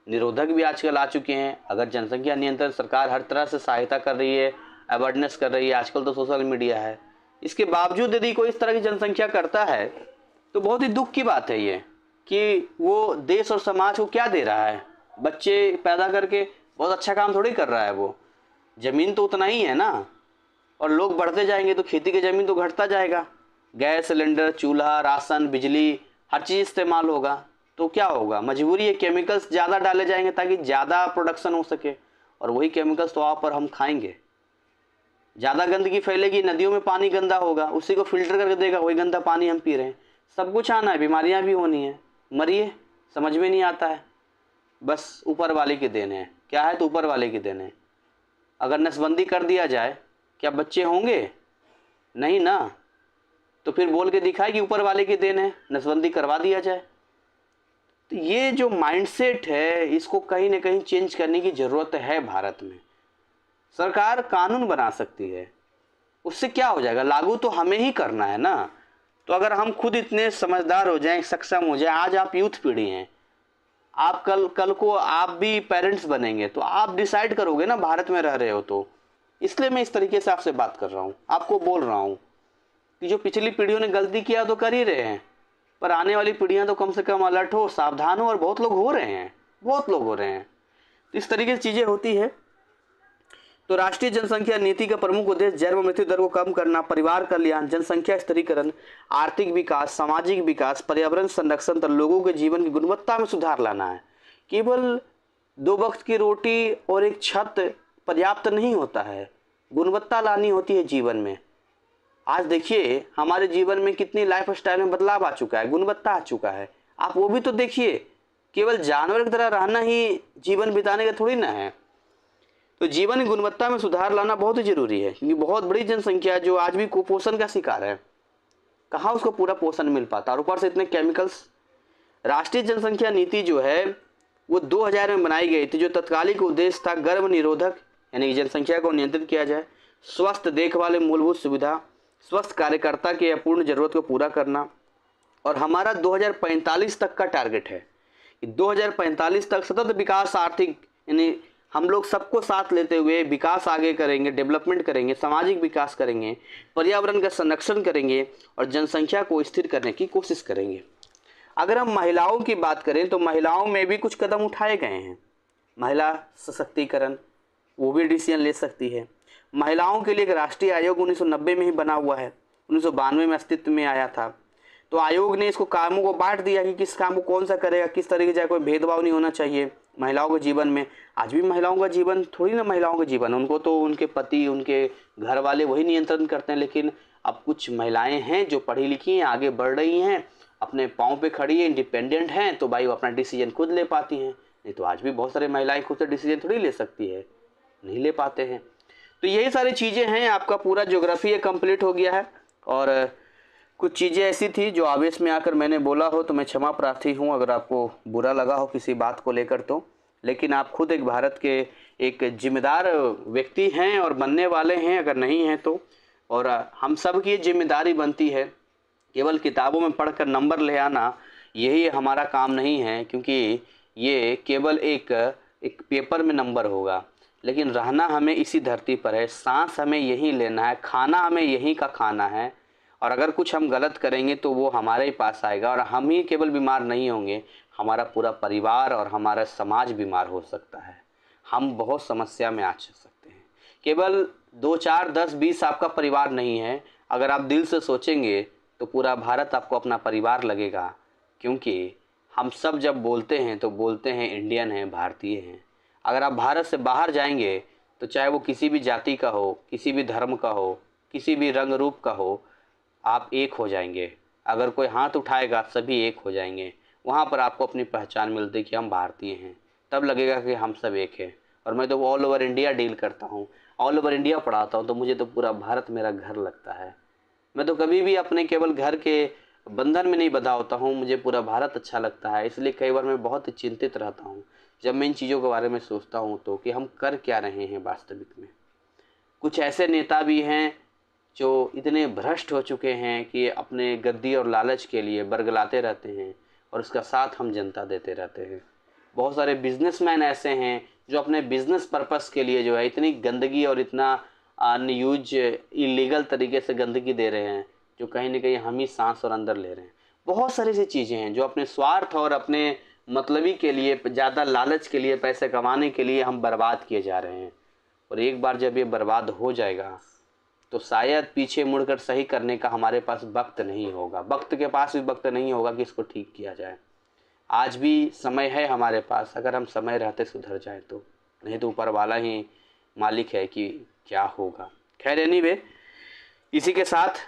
निरोधक भी आजकल आ चुके हैं। अगर जनसंख्या नियंत्रण सरकार हर तरह से सहायता कर रही है, अवेयरनेस कर रही है, आजकल तो सोशल मीडिया है, इसके बावजूद यदि कोई इस तरह की जनसंख्या करता है तो बहुत ही दुख की बात है ये, कि वो देश और समाज को क्या दे रहा है। बच्चे पैदा करके बहुत अच्छा काम थोड़ी कर रहा है वो, ज़मीन तो उतना ही है ना, और लोग बढ़ते जाएंगे तो खेती की ज़मीन तो घटता जाएगा। गैस सिलेंडर, चूल्हा, राशन, बिजली, हर चीज़ इस्तेमाल होगा तो क्या होगा, मजबूरी है, केमिकल्स ज़्यादा डाले जाएंगे ताकि ज़्यादा प्रोडक्शन हो सके, और वही केमिकल्स तो आप और हम खाएंगे। ज़्यादा गंदगी फैलेगी, नदियों में पानी गंदा होगा, उसी को फिल्टर करके देगा, वही गंदा पानी हम पी रहे हैं। सब कुछ आना है, बीमारियाँ भी होनी है, मरिए, समझ में नहीं आता है। बस ऊपर वाले की देन है, क्या है तो ऊपर वाले की देन है। अगर नसबंदी कर दिया जाए, क्या बच्चे होंगे? नहीं ना। तो फिर बोल के दिखाए कि ऊपर वाले की देन है, नसबंदी करवा दिया जाए। तो ये जो माइंडसेट है, इसको कहीं ना कहीं चेंज करने की ज़रूरत है भारत में। सरकार कानून बना सकती है, उससे क्या हो जाएगा, लागू तो हमें ही करना है ना। तो अगर हम खुद इतने समझदार हो जाएं, सक्षम हो जाएं, आज आप यूथ पीढ़ी हैं, आप कल को आप भी पेरेंट्स बनेंगे, तो आप डिसाइड करोगे ना, भारत में रह रहे हो तो। इसलिए मैं इस तरीके से आपसे बात कर रहा हूँ, आपको बोल रहा हूँ कि जो पिछली पीढ़ियों ने गलती किया तो कर ही रहे हैं, पर आने वाली पीढ़ियाँ तो कम से कम अलर्ट हो, सावधान हो, और बहुत लोग हो रहे हैं, बहुत लोग हो रहे हैं। तो इस तरीके से चीज़ें होती है। तो राष्ट्रीय जनसंख्या नीति का प्रमुख उद्देश्य जन्म मृत्यु दर को कम करना, परिवार कल्याण, जनसंख्या स्थिरीकरण, आर्थिक विकास, सामाजिक विकास, पर्यावरण संरक्षण तथा लोगों के जीवन की गुणवत्ता में सुधार लाना है। केवल 2 वक्त की रोटी और एक छत पर्याप्त नहीं होता है, गुणवत्ता लानी होती है जीवन में। आज देखिए हमारे जीवन में कितनी लाइफ स्टाइल में बदलाव आ चुका है, गुणवत्ता आ चुका है। आप वो भी तो देखिए, केवल जानवर की तरह रहना ही जीवन बिताने का थोड़ी ना है। तो जीवन की गुणवत्ता में सुधार लाना बहुत ही जरूरी है, क्योंकि बहुत बड़ी जनसंख्या जो आज भी कुपोषण का शिकार है, कहाँ उसको पूरा पोषण मिल पाता, और ऊपर से इतने केमिकल्स। राष्ट्रीय जनसंख्या नीति जो है वो 2000 में बनाई गई थी, जो तत्कालिक उद्देश्य था गर्भ निरोधक, यानी कि जनसंख्या को नियंत्रित किया जाए, स्वस्थ देखभाल मूलभूत सुविधा, स्वस्थ कार्यकर्ता की अपूर्ण जरूरत को पूरा करना। और हमारा 2045 तक का टारगेट है कि 2045 तक सतत विकास, आर्थिक, यानी हम लोग सबको साथ लेते हुए विकास आगे करेंगे, डेवलपमेंट करेंगे, सामाजिक विकास करेंगे, पर्यावरण का संरक्षण करेंगे और जनसंख्या को स्थिर करने की कोशिश करेंगे। अगर हम महिलाओं की बात करें तो महिलाओं में भी कुछ कदम उठाए गए हैं। महिला सशक्तिकरण, वो भी डिसीजन ले सकती है। महिलाओं के लिए एक राष्ट्रीय आयोग 1990 में ही बना हुआ है, 1992 में अस्तित्व में आया था। तो आयोग ने इसको कामों को बांट दिया कि किस काम को कौन सा करेगा, किस तरीके से, कोई भेदभाव नहीं होना चाहिए महिलाओं के जीवन में। आज भी महिलाओं का जीवन थोड़ी ना महिलाओं का जीवन, उनको तो उनके पति, उनके घर वाले वही नियंत्रण करते हैं। लेकिन अब कुछ महिलाएं हैं जो पढ़ी लिखी हैं, आगे बढ़ रही हैं, अपने पाँव पे खड़ी है, इंडिपेंडेंट हैं, तो भाई वो अपना डिसीजन खुद ले पाती हैं। नहीं तो आज भी बहुत सारी महिलाएं खुद से डिसीजन थोड़ी ले सकती है, नहीं ले पाते हैं। तो यही सारी चीज़ें हैं। आपका पूरा ज्योग्राफी कंप्लीट हो गया है। और कुछ चीज़ें ऐसी थी जो आवेश में आकर मैंने बोला हो तो मैं क्षमा प्रार्थी हूँ अगर आपको बुरा लगा हो किसी बात को लेकर तो। लेकिन आप खुद एक भारत के एक जिम्मेदार व्यक्ति हैं और बनने वाले हैं, अगर नहीं हैं तो। और हम सब की जिम्मेदारी बनती है, केवल किताबों में पढ़कर नंबर ले आना यही हमारा काम नहीं है, क्योंकि ये केवल एक पेपर में नंबर होगा। लेकिन रहना हमें इसी धरती पर है, सांस हमें यहीं लेना है, खाना हमें यहीं का खाना है। और अगर कुछ हम गलत करेंगे तो वो हमारे ही पास आएगा, और हम ही केवल बीमार नहीं होंगे, हमारा पूरा परिवार और हमारा समाज बीमार हो सकता है। हम बहुत समस्या में आ सकते हैं। केवल 2, 4, 10, 20 आपका परिवार नहीं है। अगर आप दिल से सोचेंगे तो पूरा भारत आपको अपना परिवार लगेगा, क्योंकि हम सब जब बोलते हैं तो बोलते हैं इंडियन हैं, भारतीय हैं। अगर आप भारत से बाहर जाएंगे तो चाहे वो किसी भी जाति का हो, किसी भी धर्म का हो, किसी भी रंग रूप का हो, आप एक हो जाएंगे। अगर कोई हाथ उठाएगा सभी एक हो जाएंगे। वहाँ पर आपको अपनी पहचान मिलती है कि हम भारतीय हैं, तब लगेगा कि हम सब एक हैं। और मैं तो ऑल ओवर इंडिया डील करता हूँ, ऑल ओवर इंडिया पढ़ाता हूँ, तो मुझे तो पूरा भारत मेरा घर लगता है। मैं तो कभी भी अपने केवल घर के बंधन में नहीं बंधा होता हूँ, मुझे पूरा भारत अच्छा लगता है। इसलिए कई बार मैं बहुत चिंतित रहता हूँ जब मैं इन चीज़ों के बारे में सोचता हूँ तो, कि हम कर क्या रहे हैं वास्तविक में। कुछ ऐसे नेता भी हैं जो इतने भ्रष्ट हो चुके हैं कि अपने गद्दी और लालच के लिए बरगलाते रहते हैं, और उसका साथ हम जनता देते रहते हैं। बहुत सारे बिजनेसमैन ऐसे हैं जो अपने बिजनेस पर्पस के लिए जो है इतनी गंदगी और इतना अनयूज इलीगल तरीके से गंदगी दे रहे हैं, जो कहीं ना कहीं हम ही सांस और अंदर ले रहे हैं। बहुत सारी सी चीज़ें हैं जो अपने स्वार्थ और अपने मतलबी के लिए, ज़्यादा लालच के लिए, पैसे कमाने के लिए हम बर्बाद किए जा रहे हैं। और एक बार जब ये बर्बाद हो जाएगा तो शायद पीछे मुड़कर सही करने का हमारे पास वक्त नहीं होगा। वक्त के पास भी वक्त नहीं होगा कि इसको ठीक किया जाए। आज भी समय है हमारे पास, अगर हम समय रहते सुधर जाए तो, नहीं तो ऊपर वाला ही मालिक है कि क्या होगा। खैर एनीवे, इसी के साथ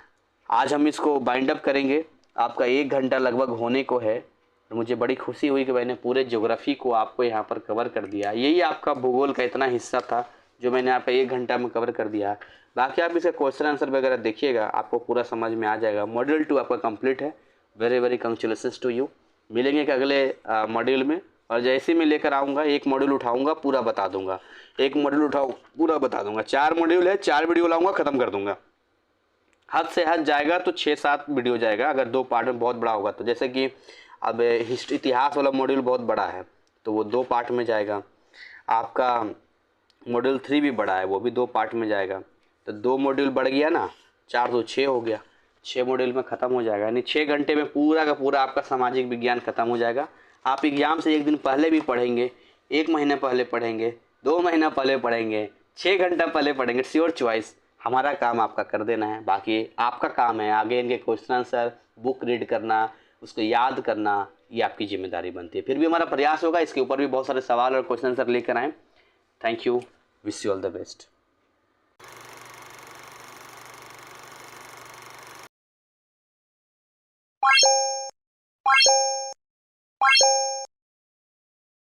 आज हम इसको बाइंड अप करेंगे। आपका 1 घंटा लगभग होने को है, और मुझे बड़ी खुशी हुई कि मैंने पूरे ज्योग्राफी को आपको यहाँ पर कवर कर दिया। यही आपका भूगोल का इतना हिस्सा था जो मैंने यहाँ पे 1 घंटा में कवर कर दिया। बाकी आप इसका क्वेश्चन आंसर वगैरह देखिएगा, आपको पूरा समझ में आ जाएगा। मॉड्यूल 2 आपका कंप्लीट है। Very very congratulations to you. मिलेंगे कि अगले मॉड्यूल में, और जैसे मैं लेकर आऊँगा एक मॉड्यूल उठाऊँगा पूरा बता दूँगा, एक मॉड्यूल उठाऊँ पूरा बता दूँगा। 4 मॉड्यूल है, 4 वीडियो लाऊँगा, ख़त्म कर दूँगा। हद से हद जाएगा तो 6-7 वीडियो जाएगा, अगर 2 पार्ट में बहुत बड़ा होगा तो। जैसे कि अब इतिहास वाला मॉड्यूल बहुत बड़ा है तो वो 2 पार्ट में जाएगा। आपका मॉड्यूल 3 भी बड़ा है, वो भी 2 पार्ट में जाएगा। तो 2 मॉड्यूल बढ़ गया ना, 4 तो 6 हो गया। 6 मॉड्यूल में ख़त्म हो जाएगा, यानी 6 घंटे में पूरा का पूरा आपका सामाजिक विज्ञान ख़त्म हो जाएगा। आप एग्ज़ाम से 1 दिन पहले भी पढ़ेंगे, 1 महीना पहले पढ़ेंगे, 2 महीना पहले पढ़ेंगे, 6 घंटा पहले पढ़ेंगे, योर चॉइस। हमारा काम आपका कर देना है, बाकी आपका काम है आगे इनके क्वेश्चन आंसर बुक रीड करना, उसको याद करना, ये आपकी जिम्मेदारी बनती है। फिर भी हमारा प्रयास होगा इसके ऊपर भी बहुत सारे सवाल और क्वेश्चन आंसर लेकर आएँ। Thank you, wish you all the best.